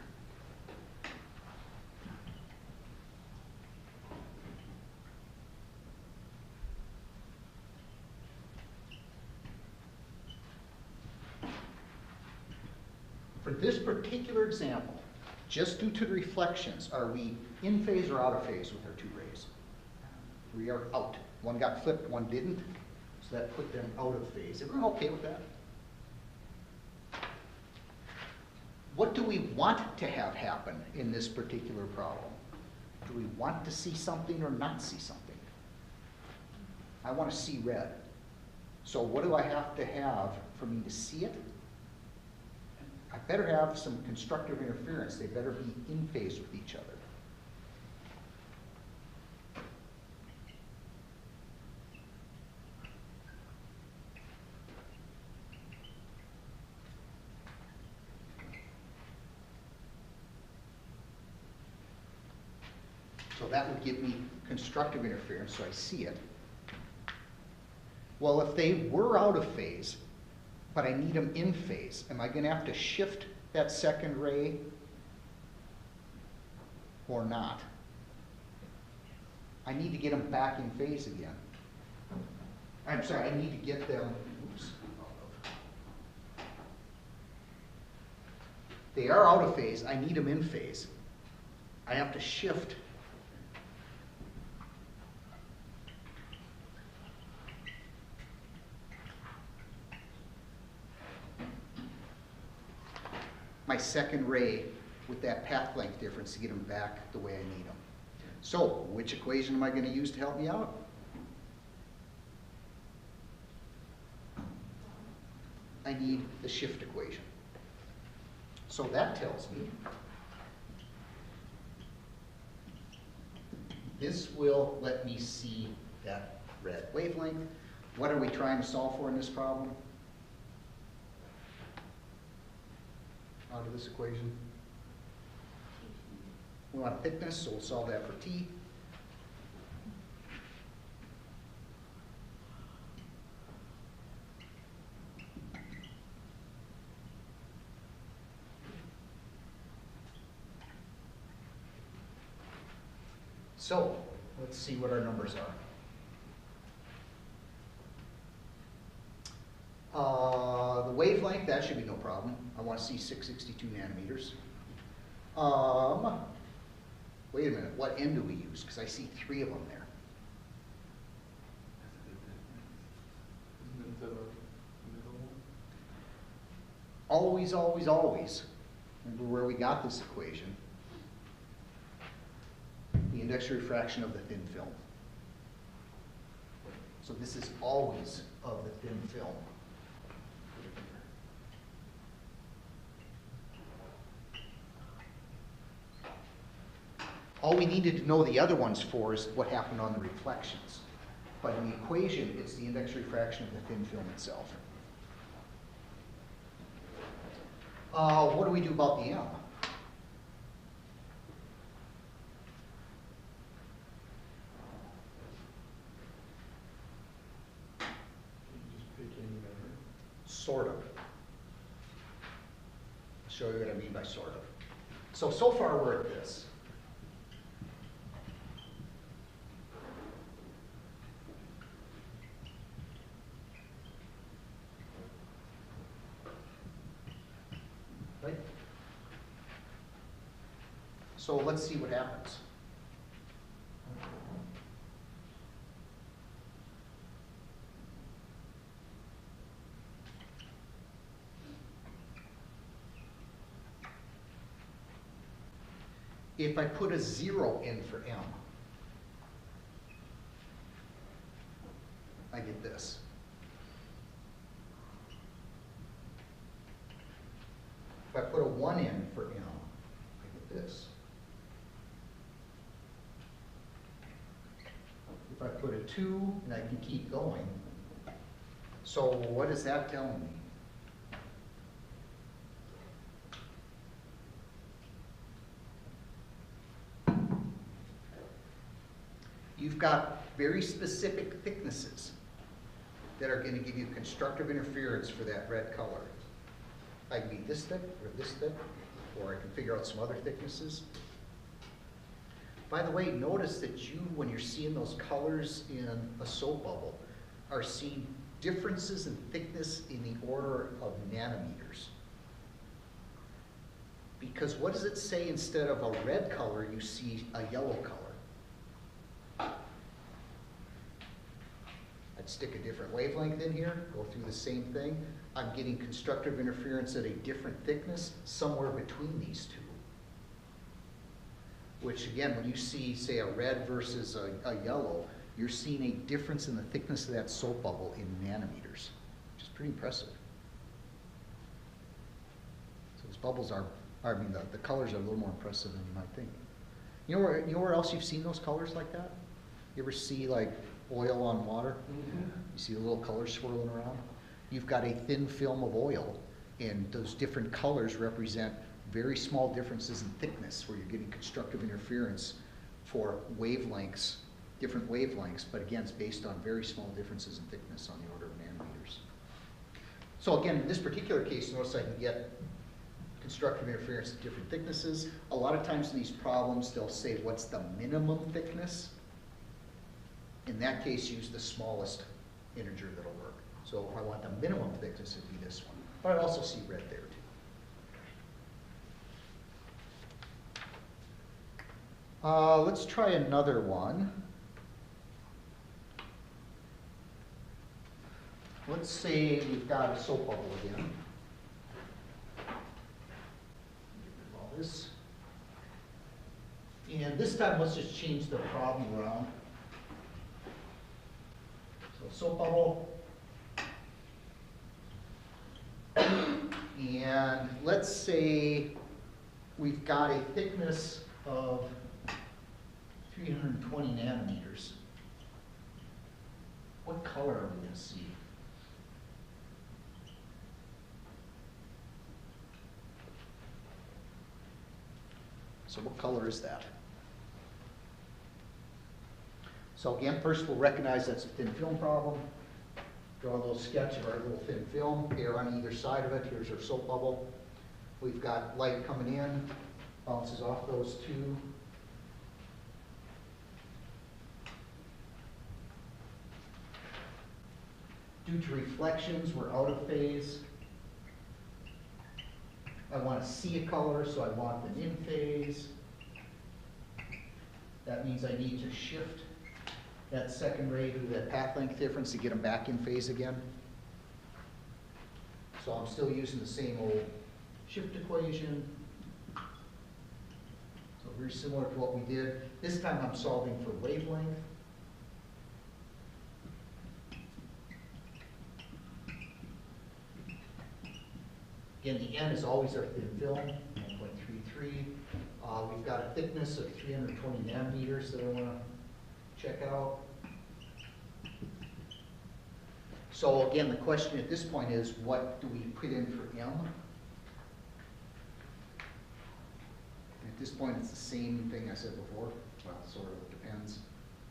For this particular example, just due to the reflections, are we in phase or out of phase with our two rays? We are out. One got flipped, one didn't, so that put them out of phase. Everyone okay with that? What do we want to have happen in this particular problem? Do we want to see something or not see something? I want to see red. So what do I have to have for me to see it? I better have some constructive interference. They better be in phase with each other. So that would give me constructive interference, so I see it. Well, if they were out of phase, but I need them in phase, am I going to have to shift that second ray or not? I need to get them back in phase again. I'm sorry, I need to get them, oops, they are out of phase, I need them in phase. I have to shift my second ray with that path length difference to get them back the way I need them. So, which equation am I going to use to help me out? I need the shift equation. So that tells me this will let me see that red wavelength. What are we trying to solve for in this problem? Out of this equation. We want thickness, so we'll solve that for T. So, let's see what our numbers are. The wavelength, that should be no problem. I want to see 662 nanometers. Wait a minute, what end do we use? Because I see 3 of them there. Isn't it the middle one? Always, always, always. Remember where we got this equation. The index refraction of the thin film. So this is always of the thin film. All we needed to know the other ones for is what happened on the reflections. But in the equation, it's the index refraction of the thin film itself. What do we do about the M? Just pick any number. Sort of. I'll show you what I mean by sort of. So far we're at this. Right? So let's see what happens. If I put a 0 in for M, I get this. If I put a 1 in for M, I get this. If I put a 2, and I can keep going. So what is that telling me? You've got very specific thicknesses that are going to give you constructive interference for that red color. I can be this thick, or I can figure out some other thicknesses. By the way, notice that you, when you're seeing those colors in a soap bubble, are seeing differences in thickness in the order of nanometers. Because what does it say instead of a red color, you see a yellow color? I'd stick a different wavelength in here, go through the same thing. I'm getting constructive interference at a different thickness somewhere between these two. Which again, when you see, say, a red versus a yellow, you're seeing a difference in the thickness of that soap bubble in nanometers, which is pretty impressive. So these bubbles are, the colors are a little more impressive than you might think. You know where else you've seen those colors like that? You ever see like oil on water? Mm-hmm. You see the little colors swirling around? You've got a thin film of oil, and those different colors represent very small differences in thickness where you're getting constructive interference for wavelengths, different wavelengths, but again, it's based on very small differences in thickness on the order of nanometers. So again, in this particular case, notice I can get constructive interference at different thicknesses. A lot of times in these problems, they'll say, what's the minimum thickness? In that case, use the smallest integer that'll work. So if I want the minimum thickness, it'd be this one. But I also see red there too. Let's try another one. Let's say we've got a soap bubble again. All this. And this time, let's just change the problem around. So soap bubble. And let's say we've got a thickness of 320 nanometers. What color are we going to see? So what color is that? So again, first we'll recognize that's a thin film problem. Draw a little sketch of our little thin film, air on either side of it. Here's our soap bubble. We've got light coming in, bounces off those two. Due to reflections, we're out of phase. I want to see a color, so I want them in phase. That means I need to shift that second ray to that path length difference to get them back in phase again. So I'm still using the same old shift equation. So very similar to what we did. This time I'm solving for wavelength. Again, the N is always our thin film, 1.33. We've got a thickness of 320 nanometers that I want to check out. So again, the question at this point is, what do we put in for M? At this point, it's the same thing I said before. Well, sort of, it depends.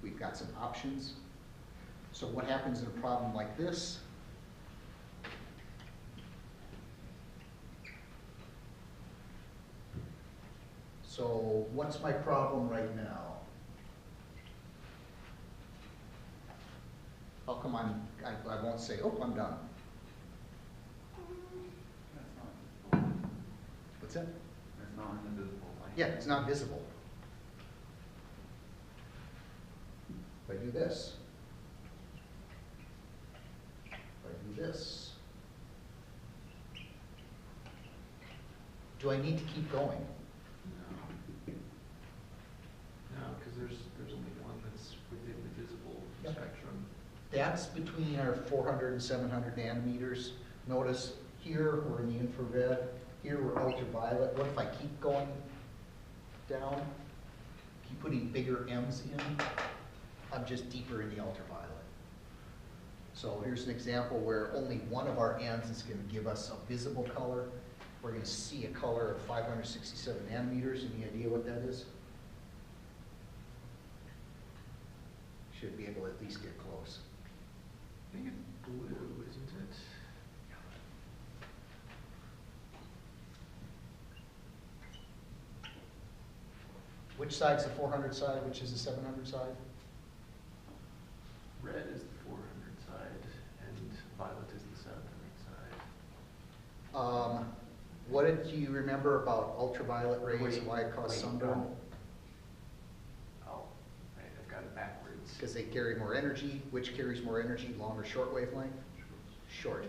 We've got some options. So what happens in a problem like this? So what's my problem right now? How come I won't say, oh, I'm done? That's not, What's that? that's not an invisible line. Yeah, it's not visible. If I do this, if I do this, do I need to keep going? No. that's between our 400 and 700 nanometers. Notice here we're in the infrared, here we're ultraviolet. What if I keep going down? Keep putting bigger M's in, I'm just deeper in the ultraviolet. So here's an example where only one of our ends is going to give us a visible color. We're going to see a color of 567 nanometers. Any idea what that is? Should be able to at least get close. I think it's blue, isn't it? Which side's the 400 side, which is the 700 side? Red is the 400 side, and violet is the 700 side. What did you remember about ultraviolet rays and why it causes sunburn? Oh, I've got it backwards. Because they carry more energy. Which carries more energy, long or short wavelength? Short.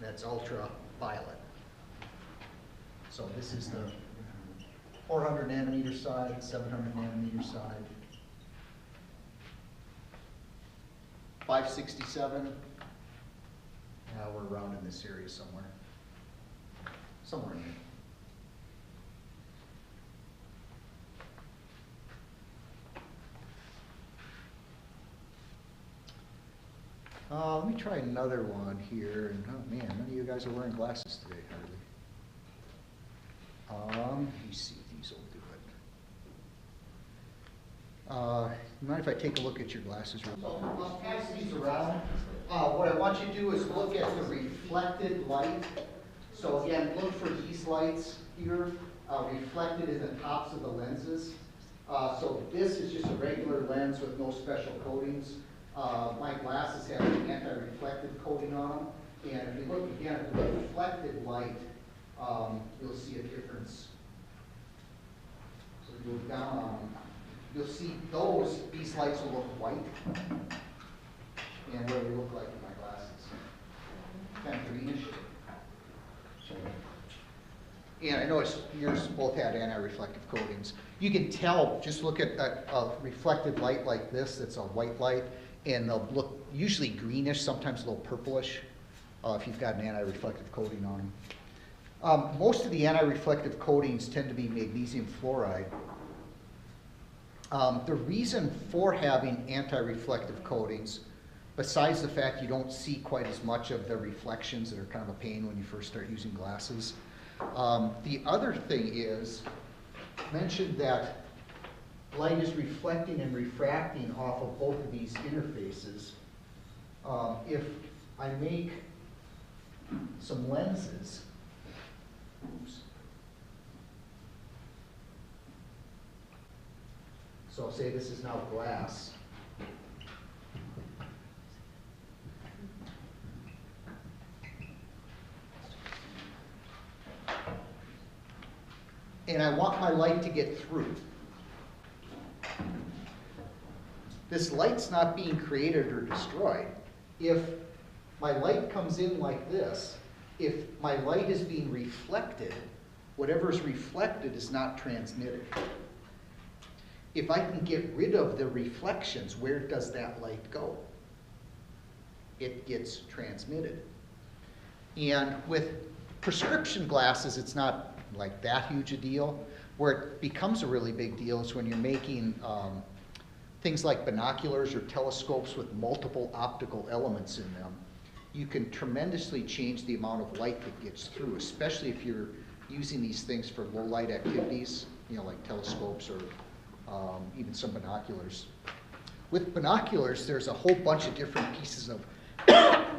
That's ultraviolet. So this is the 400 nanometer side, 700 nanometer side. 567. Now we're around in this area somewhere. Somewhere in there. Let me try another one here. And oh man, none of you guys are wearing glasses today, hardly. Let me see if these will do it. Mind if I take a look at your glasses? So I'll pass these around. What I want you to do is look at the reflected light. So again, look for these lights here, reflected in the tops of the lenses. So this is just a regular lens with no special coatings. My glasses have an anti-reflective coating on them. And if you look again at the reflected light, you'll see a difference. So if you go down on them, you'll see these lights will look white. And what do they look like in my glasses? Kind of greenish. And I noticed yours both had anti-reflective coatings. You can tell, just look at a reflected light like this, that's a white light, and they'll look usually greenish, sometimes a little purplish, if you've got an anti-reflective coating on them. Most of the anti-reflective coatings tend to be magnesium fluoride. The reason for having anti-reflective coatings, besides the fact you don't see quite as much of the reflections that are kind of a pain when you first start using glasses, the other thing is, mentioned that light is reflecting and refracting off of both of these interfaces. If I make some lenses, oops. So say this is now glass. And I want my light to get through. This light's not being created or destroyed. If my light comes in like this, if my light is being reflected, whatever is reflected is not transmitted. If I can get rid of the reflections, where does that light go? It gets transmitted. And with prescription glasses, it's not like that huge a deal. Where it becomes a really big deal is when you're making things like binoculars or telescopes with multiple optical elements in them. You can tremendously change the amount of light that gets through, especially if you're using these things for low light activities, you know, like telescopes or even some binoculars. With binoculars, there's a whole bunch of different pieces of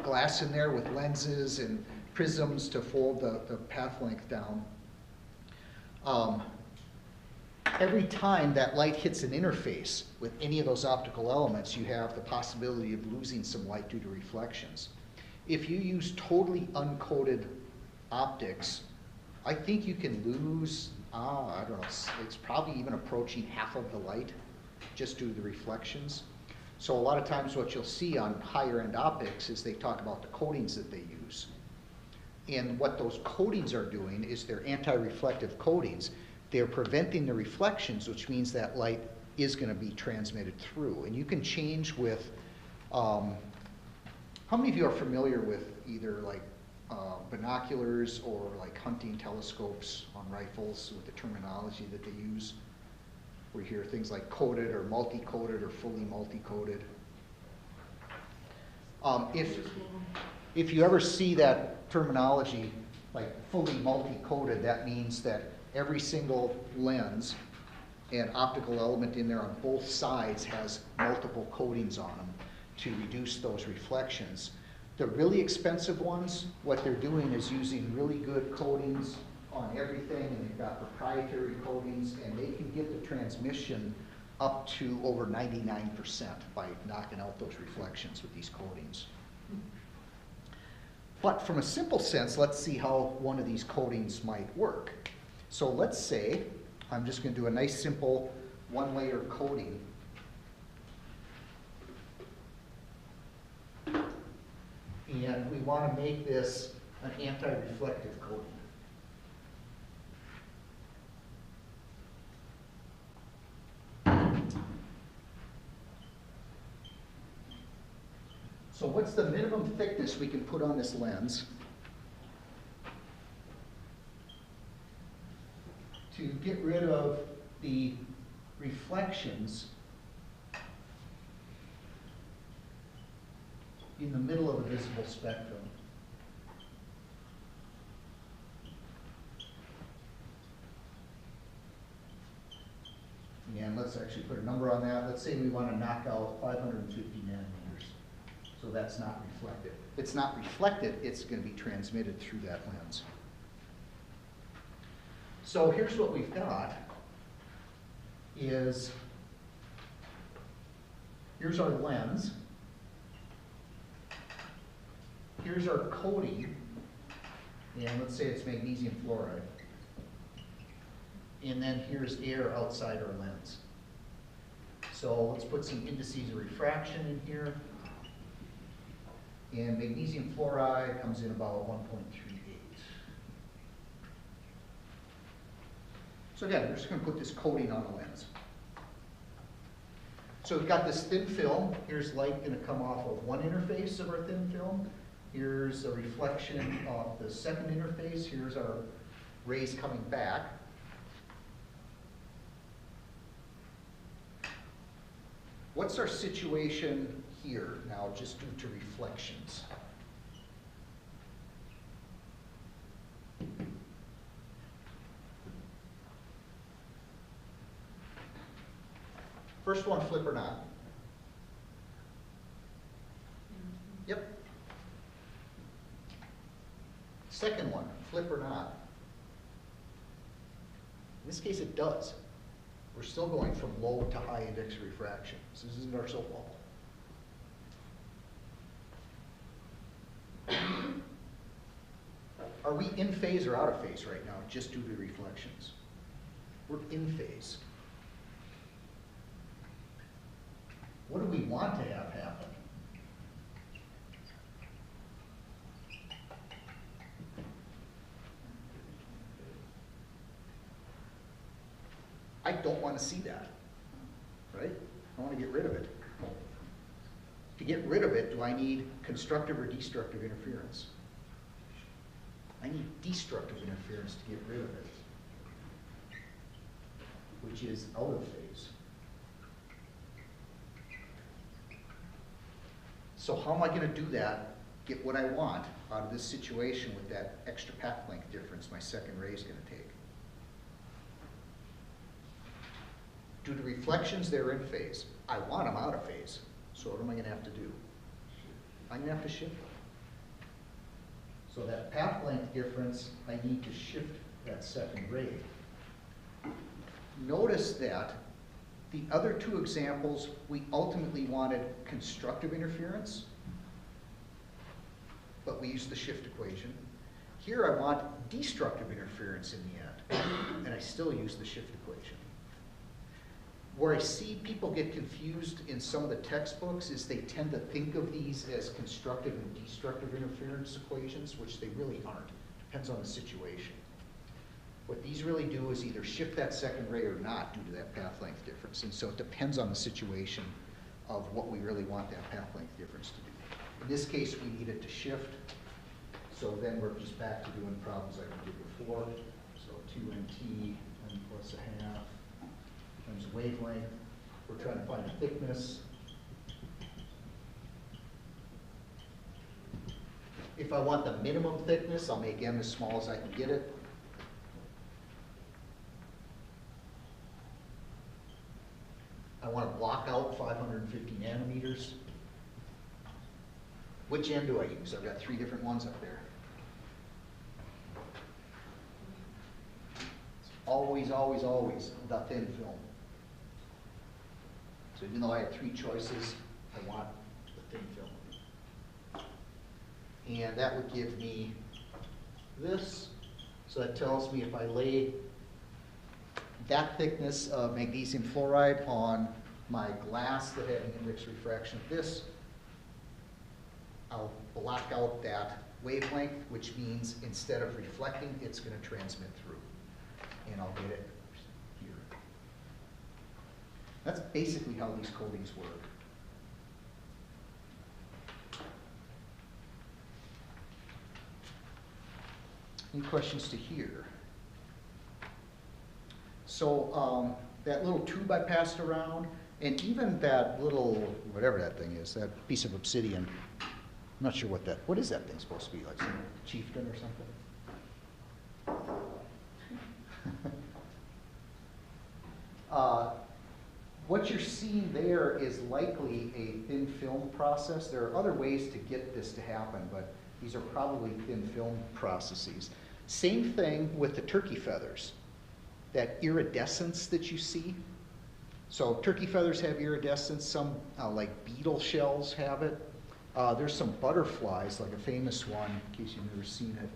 glass in there with lenses and prisms to fold the path length down. Every time that light hits an interface with any of those optical elements, you have the possibility of losing some light due to reflections. If you use totally uncoated optics, I think you can lose, I don't know, it's probably even approaching half of the light just due to the reflections. So a lot of times what you'll see on higher end optics is they talk about the coatings that they use. And what those coatings are doing is they're anti-reflective coatings. They're preventing the reflections, which means that light is going to be transmitted through. And you can change with How many of you are familiar with either like binoculars or like hunting telescopes on rifles with the terminology that they use? We hear things like coated or multi-coated or fully multi-coated. If you ever see that terminology, like fully multi-coated, that means that every single lens and optical element in there on both sides has multiple coatings on them to reduce those reflections. The really expensive ones, what they're doing is using really good coatings on everything, and they've got proprietary coatings, and they can get the transmission up to over 99% by knocking out those reflections with these coatings. But from a simple sense, let's see how one of these coatings might work. So let's say I'm just going to do a nice simple one-layer coating. And we want to make this an anti-reflective coating. So what's the minimum thickness we can put on this lens to get rid of the reflections in the middle of the visible spectrum? And let's actually put a number on that. Let's say we want to knock out 550 nanometers. So that's not reflected. It's not reflected, it's going to be transmitted through that lens. So here's what we've got is, here's our lens. Here's our coating, and let's say it's magnesium fluoride. And then here's air outside our lens. So let's put some indices of refraction in here. And magnesium fluoride comes in about 1.38. So again, we're just going to put this coating on the lens. So we've got this thin film. Here's light going to come off of one interface of our thin film. Here's a reflection of the second interface. Here's our rays coming back. What's our situation here now, just due to reflections? First one, flip or not? Yep. Second one, flip or not? In this case, it does. We're still going from low to high index of refraction. So this isn't our soap bubble. Are we in phase or out of phase right now, just due to reflections? We're in phase. What do we want to have happen? I don't want to see that, right? I want to get rid of it. To get rid of it, do I need constructive or destructive interference? I need destructive interference to get rid of it, which is out of phase. So how am I going to do that, get what I want out of this situation with that extra path length difference my second ray is going to take? Due to reflections, they're in phase. I want them out of phase. So what am I going to have to do? I'm going to have to shift them. So that path length difference, I need to shift that second ray. Notice that the other two examples, we ultimately wanted constructive interference, but we used the shift equation. Here I want destructive interference in the end, and I still use the shift equation. Where I see people get confused in some of the textbooks is they tend to think of these as constructive and destructive interference equations, which they really aren't. Depends on the situation. What these really do is either shift that second ray or not due to that path length difference. And so it depends on the situation of what we really want that path length difference to do. In this case, we need it to shift. So then we're just back to doing problems like we did before. So 2nt, n plus a half, times wavelength. We're trying to find a thickness. If I want the minimum thickness, I'll make m as small as I can get it. I want to block out 550 nanometers. Which end do I use? I've got 3 different ones up there. Always, always, always the thin film. So even though I have 3 choices, I want the thin film. And that would give me this. So that tells me if I lay that thickness of magnesium fluoride on my glass that had an index refraction of this, I'll block out that wavelength, which means instead of reflecting, it's going to transmit through. And I'll get it here. That's basically how these coatings work. Any questions to here? So that little tube I passed around, and even that little, whatever that thing is, that piece of obsidian, I'm not sure what is that thing supposed to be, like some chieftain or something? What you're seeing there is likely a thin film process. There are other ways to get this to happen, but these are probably thin film processes. Same thing with the turkey feathers. That iridescence that you see. So turkey feathers have iridescence. Some, like beetle shells, have it. There's some butterflies, like a famous one, in case you've never seen it,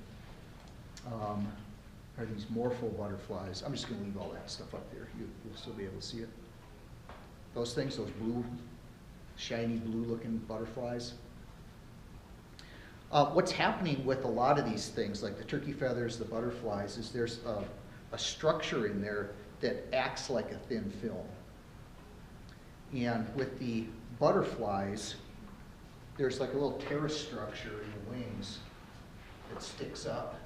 are these morpho butterflies. I'm just going to leave all that stuff up there. You'll still be able to see it. Those things, those blue, shiny blue-looking butterflies. What's happening with a lot of these things, like the turkey feathers, the butterflies, is there's a structure in there that acts like a thin film. And with the butterflies, there's like a little terrace structure in the wings that sticks up.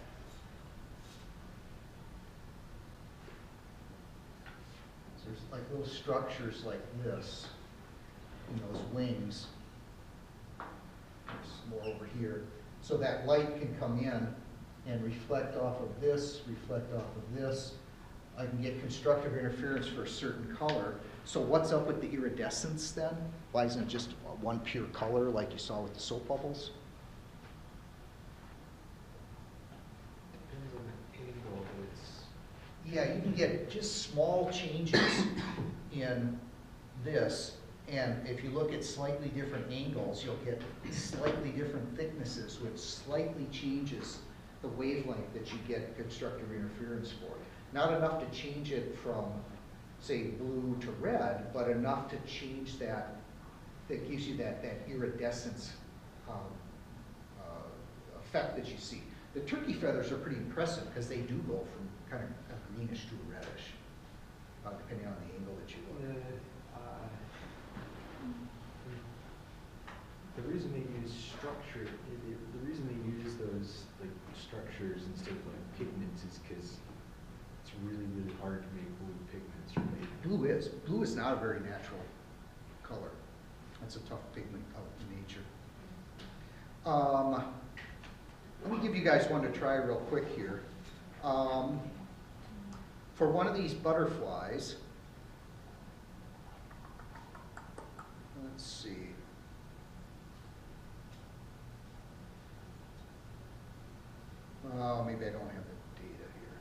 So there's like little structures like this in those wings. There's more over here. So that light can come in and reflect off of this, reflect off of this. I can get constructive interference for a certain color. So what's up with the iridescence then? Why isn't it just one pure color like you saw with the soap bubbles? Depends on the angle, but it's... Yeah, you can get just small changes in this. And if you look at slightly different angles, you'll get slightly different thicknesses, which slightly changes the wavelength that you get constructive interference for. Not enough to change it from, say, blue to red, but enough to change that, that gives you that iridescence effect that you see. The turkey feathers are pretty impressive because they do go from kind of a greenish to a reddish, depending on the angle that you look at. The reason they use structure, the reason they use those like structures instead of like pigments is because it's really, really hard to make blue pigments, right? Blue is not a very natural color. That's a tough pigment of nature. Let me give you guys one to try real quick here. For one of these butterflies, let's see. Maybe I don't have the data here.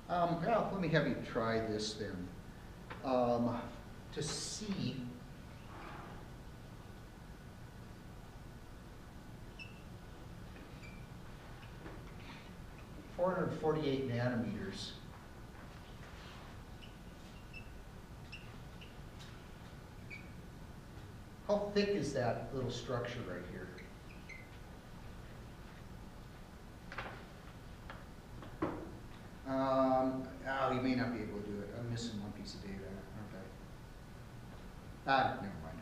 Well, let me have you try this then. To see (448 nanometers). How thick is that little structure right here? Oh, you may not be able to do it. I'm missing one piece of data, aren't I? Never mind.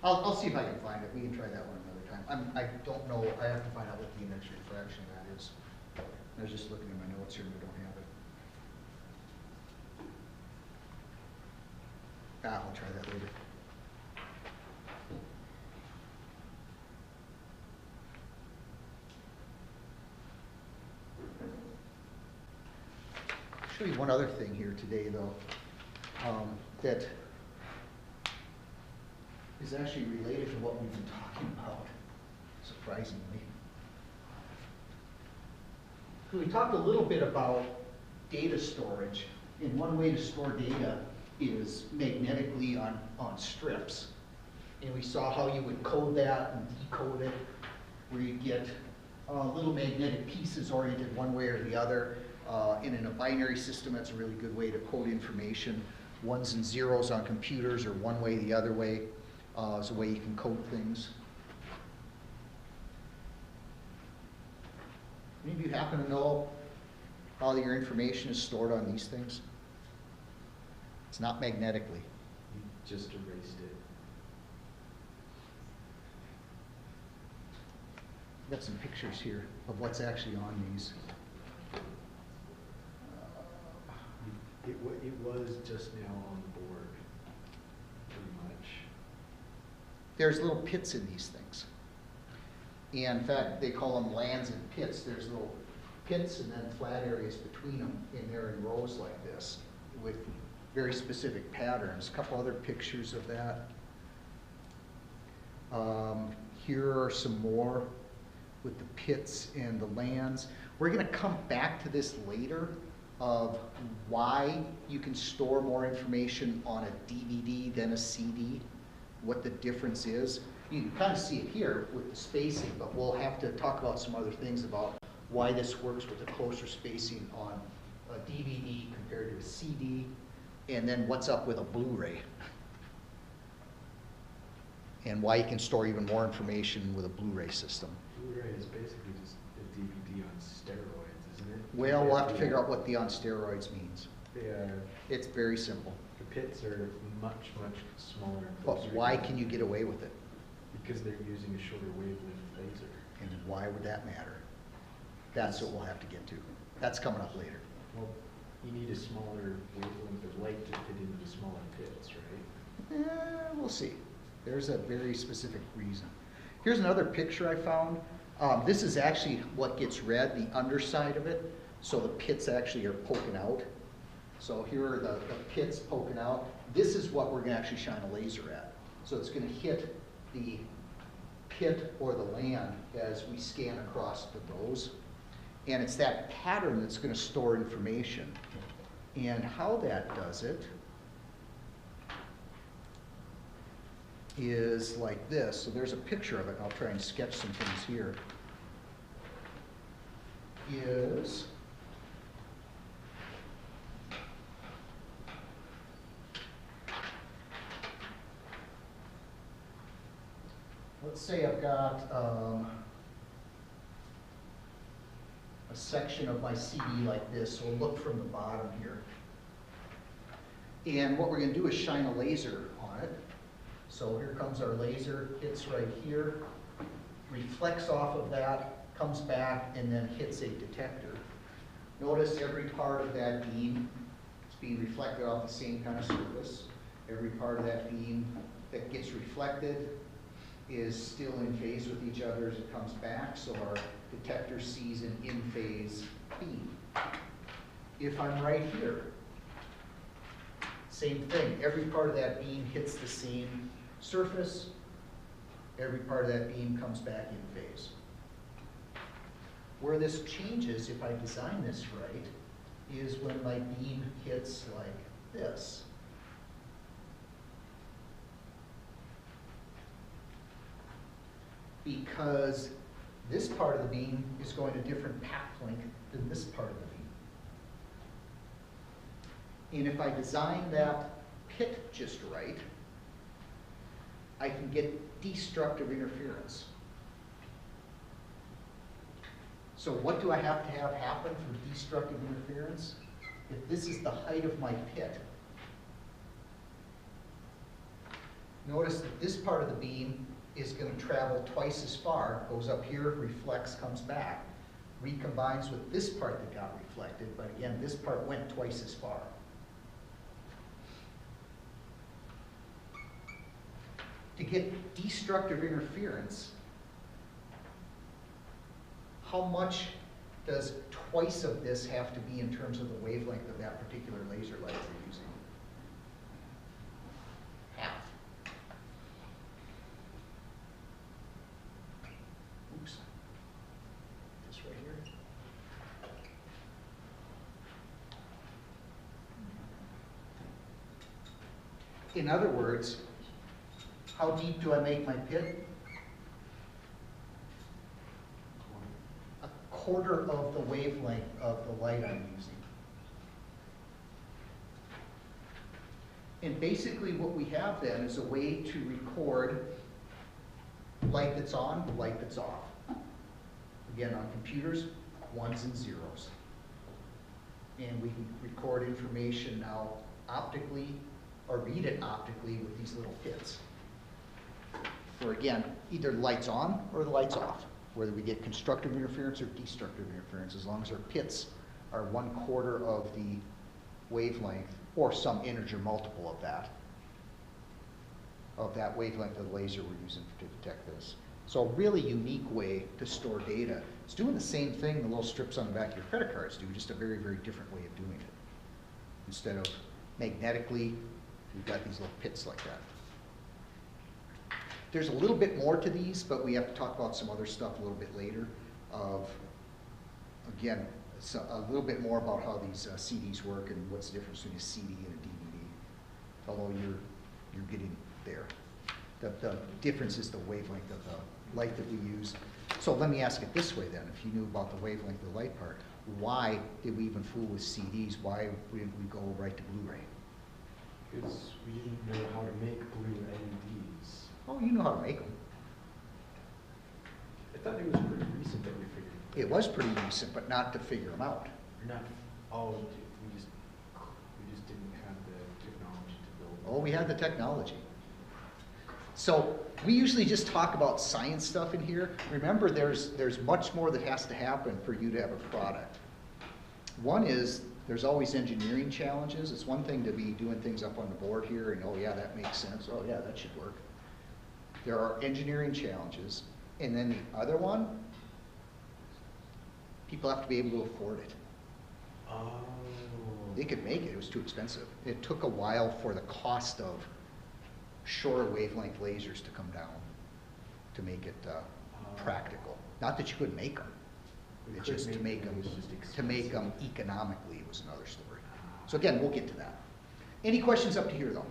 I'll see if I can find it. We can try that one another time. I don't know, I have to find out what the index refraction of that is. I was just looking at my notes here and I don't have it. I'll try that later. Show you one other thing here today, though, that is actually related to what we've been talking about, surprisingly. We talked a little bit about data storage, and one way to store data is magnetically on strips. And we saw how you would code that and decode it, where you get little magnetic pieces oriented one way or the other. And in a binary system, that's a really good way to code information. Ones and zeros on computers, or one way the other way, is a way you can code things. Any of you happen to know how your information is stored on these things? It's not magnetically. You just erased it. I've got some pictures here of what's actually on these. It was just now on the board, pretty much. There's little pits in these things. And in fact, they call them lands and pits. There's little pits and then flat areas between them, and they're in rows like this with very specific patterns. A couple other pictures of that. Here are some more with the pits and the lands. We're going to come back to this later of why you can store more information on a DVD than a CD, what the difference is. You can kind of see it here with the spacing, but we'll have to talk about some other things about why this works with the closer spacing on a DVD compared to a CD, and then what's up with a Blu-ray, and why you can store even more information with a Blu-ray system. Blu-ray is basically just a DVD on steroids, isn't it? Well, we'll have to figure out what the on steroids means. They are, It's very simple. the pits are much, much smaller and But closer. why can you get away with it? Because they're using a shorter wavelength laser. And why would that matter? That's what we'll have to get to. That's coming up later. Well, you need a smaller wavelength of light to fit into the smaller pits, right? We'll see. There's a very specific reason. Here's another picture I found. This is actually what gets read, the underside of it. So the pits actually are poking out. So here are the pits poking out. This is what we're going to actually shine a laser at. So it's going to hit the pit or the land as we scan across the rows. And it's that pattern that's going to store information. And how that does it is like this. So there's a picture of it. I'll try and sketch some things here. Is let's say I've got a section of my CD like this, so we'll look from the bottom here. And what we're going to do is shine a laser on it. So here comes our laser, hits right here, reflects off of that, comes back, and then hits a detector. Notice every part of that beam is being reflected off the same kind of surface. Every part of that beam that gets reflected is still in phase with each other as it comes back, so our detector sees an in-phase beam. If I'm right here, same thing. Every part of that beam hits the same surface. Every part of that beam comes back in phase. Where this changes, if I design this right, is when my beam hits like this. Because this part of the beam is going a different path length than this part of the beam. And if I design that pit just right, I can get destructive interference. So what do I have to have happen for destructive interference? If this is the height of my pit, notice that this part of the beam is going to travel twice as far, goes up here, reflects, comes back, recombines with this part that got reflected, but again, this part went twice as far. To get destructive interference, how much does twice of this have to be in terms of the wavelength of that particular laser light you're using? Half. Oops. This right here. In other words, how deep do I make my pit? A quarter of the wavelength of the light I'm using. And basically what we have then is a way to record light that's on, light that's off. Again, on computers, ones and zeros. And we can record information now optically, or read it optically with these little pits. For again, either the light's on or the light's off, whether we get constructive interference or destructive interference, as long as our pits are 1/4 of the wavelength or some integer multiple of that wavelength of the laser we're using to detect this. So a really unique way to store data. It's doing the same thing the little strips on the back of your credit cards do, just a very, very different way of doing it. Instead of magnetically, we've got these little pits like that. There's a little bit more to these, but we have to talk about some other stuff a little bit later. Again, so a little bit more about how these CDs work and what's the difference between a CD and a DVD. Although you're getting there. The difference is the wavelength of the light that we use. So let me ask it this way then. If you knew about the wavelength of the light part, why did we even fool with CDs? Why didn't we go right to Blu-ray? Because we didn't know how to make blue LEDs. Oh, you know how to make them. I thought it was pretty recent that we figured It was pretty recent, but not to figure them out. not all of it. We just didn't have the technology to build. Oh, we had the technology. So we usually just talk about science stuff in here. Remember, there's much more that has to happen for you to have a product. One is there's always engineering challenges. It's one thing to be doing things up on the board here and, oh yeah, that makes sense. Oh yeah, that should work. There are engineering challenges. And then the other one, people have to be able to afford it. Oh. They could make it, it was too expensive. It took a while for the cost of shorter wavelength lasers to come down to make it practical. Not that you couldn't make them. It's just to make them economically was another story. So again, we'll get to that. Any questions up to here though?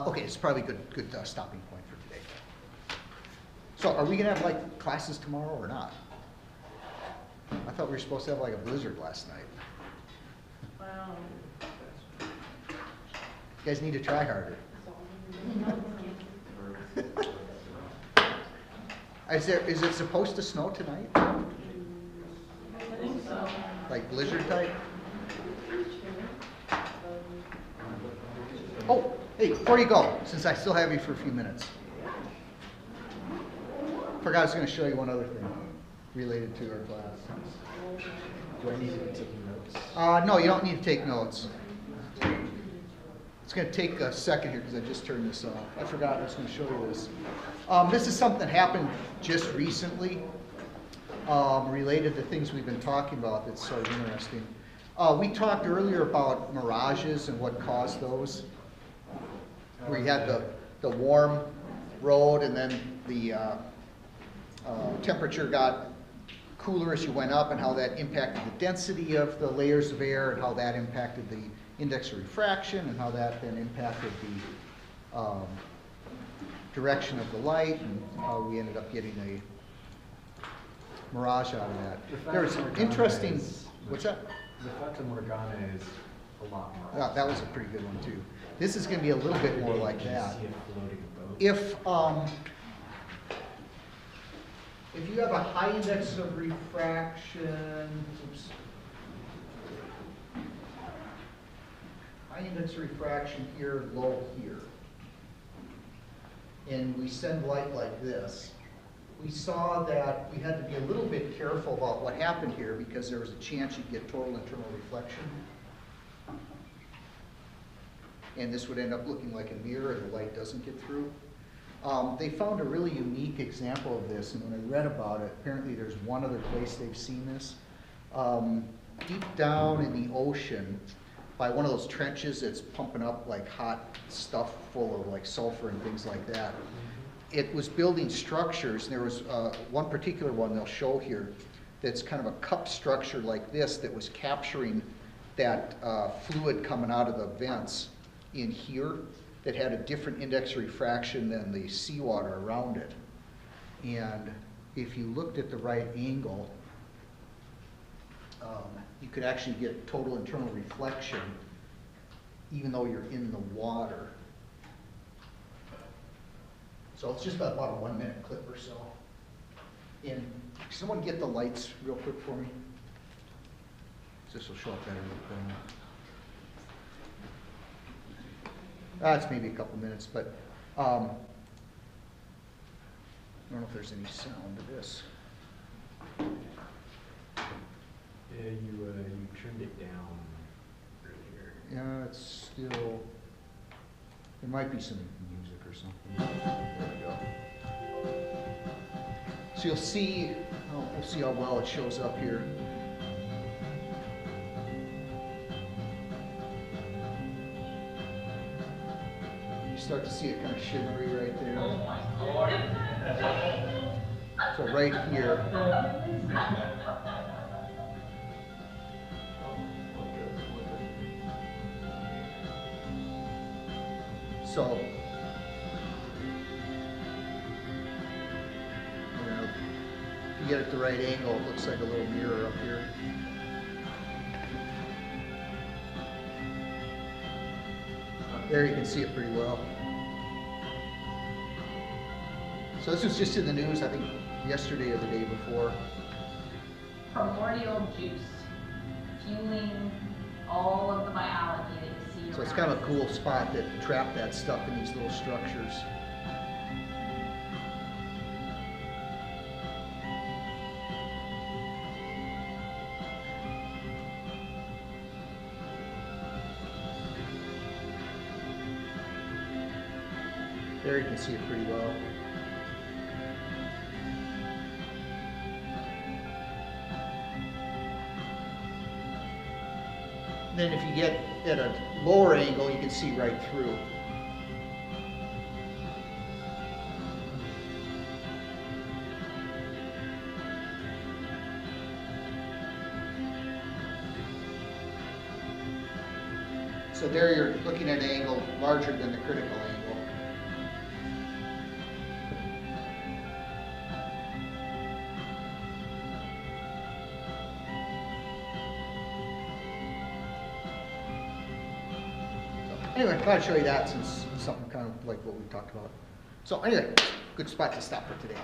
Okay, it's probably a good stopping point for today. So are we gonna have like classes tomorrow or not? I thought we were supposed to have like a blizzard last night. Wow. You guys need to try harder. Is it supposed to snow tonight? I think so. Like blizzard type? Oh, hey, before you go, since I still have you for a few minutes. Forgot I was going to show you one other thing related to our class. Do I need to be taking notes? No, you don't need to take notes. It's going to take a second here because I just turned this off. I forgot I was going to show you this. This is something that happened just recently related to things we've been talking about that's sort of interesting. We talked earlier about mirages and what caused those. Where you had the warm road and then the temperature got cooler as you went up and how that impacted the density of the layers of air and how that impacted the index of refraction and how that then impacted the direction of the light and how we ended up getting a mirage out of that. There's interesting, what's that? The Fata Morgana is a lot more. That was a pretty good one too. This is going to be a little bit more like that. See a floating boat. If you have a high index of refraction, oops. High index of refraction here, low here. and we send light like this, we saw that we had to be a little bit careful about what happened here because there was a chance you'd get total internal reflection. And this would end up looking like a mirror and the light doesn't get through. They found a really unique example of this, and when I read about it, apparently there's one other place they've seen this. Deep down in the ocean, by one of those trenches that's pumping up like hot stuff full of like sulfur and things like that. It was building structures, and there was one particular one they'll show here that's kind of a cup structure like this that was capturing that fluid coming out of the vents in here that had a different index of refraction than the seawater around it. And if you looked at the right angle, you could actually get total internal reflection even though you're in the water. So it's just about a 1 minute clip or so. And can someone get the lights real quick for me? This will show up better real quick. It's maybe a couple minutes, but I don't know if there's any sound to this. Yeah, you trimmed it down earlier. Yeah, it's still, there might be some music or something. There we go. So you'll see, we'll see how well it shows up here. You start to see it kind of shimmery right there. Oh my Lord. So right here. So, if you get it the right angle, it looks like a little mirror up here. There you can see it pretty well. So this was just in the news, I think, yesterday or the day before. Primordial juice, fueling all of the biology that you see So it's around kind of a us. cool spot that trap that stuff in these little structures. There you can see it pretty well. Then if you get at a lower angle, you can see right through. So there you're looking at an angle larger than the critical angle. Anyway, I thought I'd show you that since it's something kind of like what we talked about. So anyway, good spot to stop for today.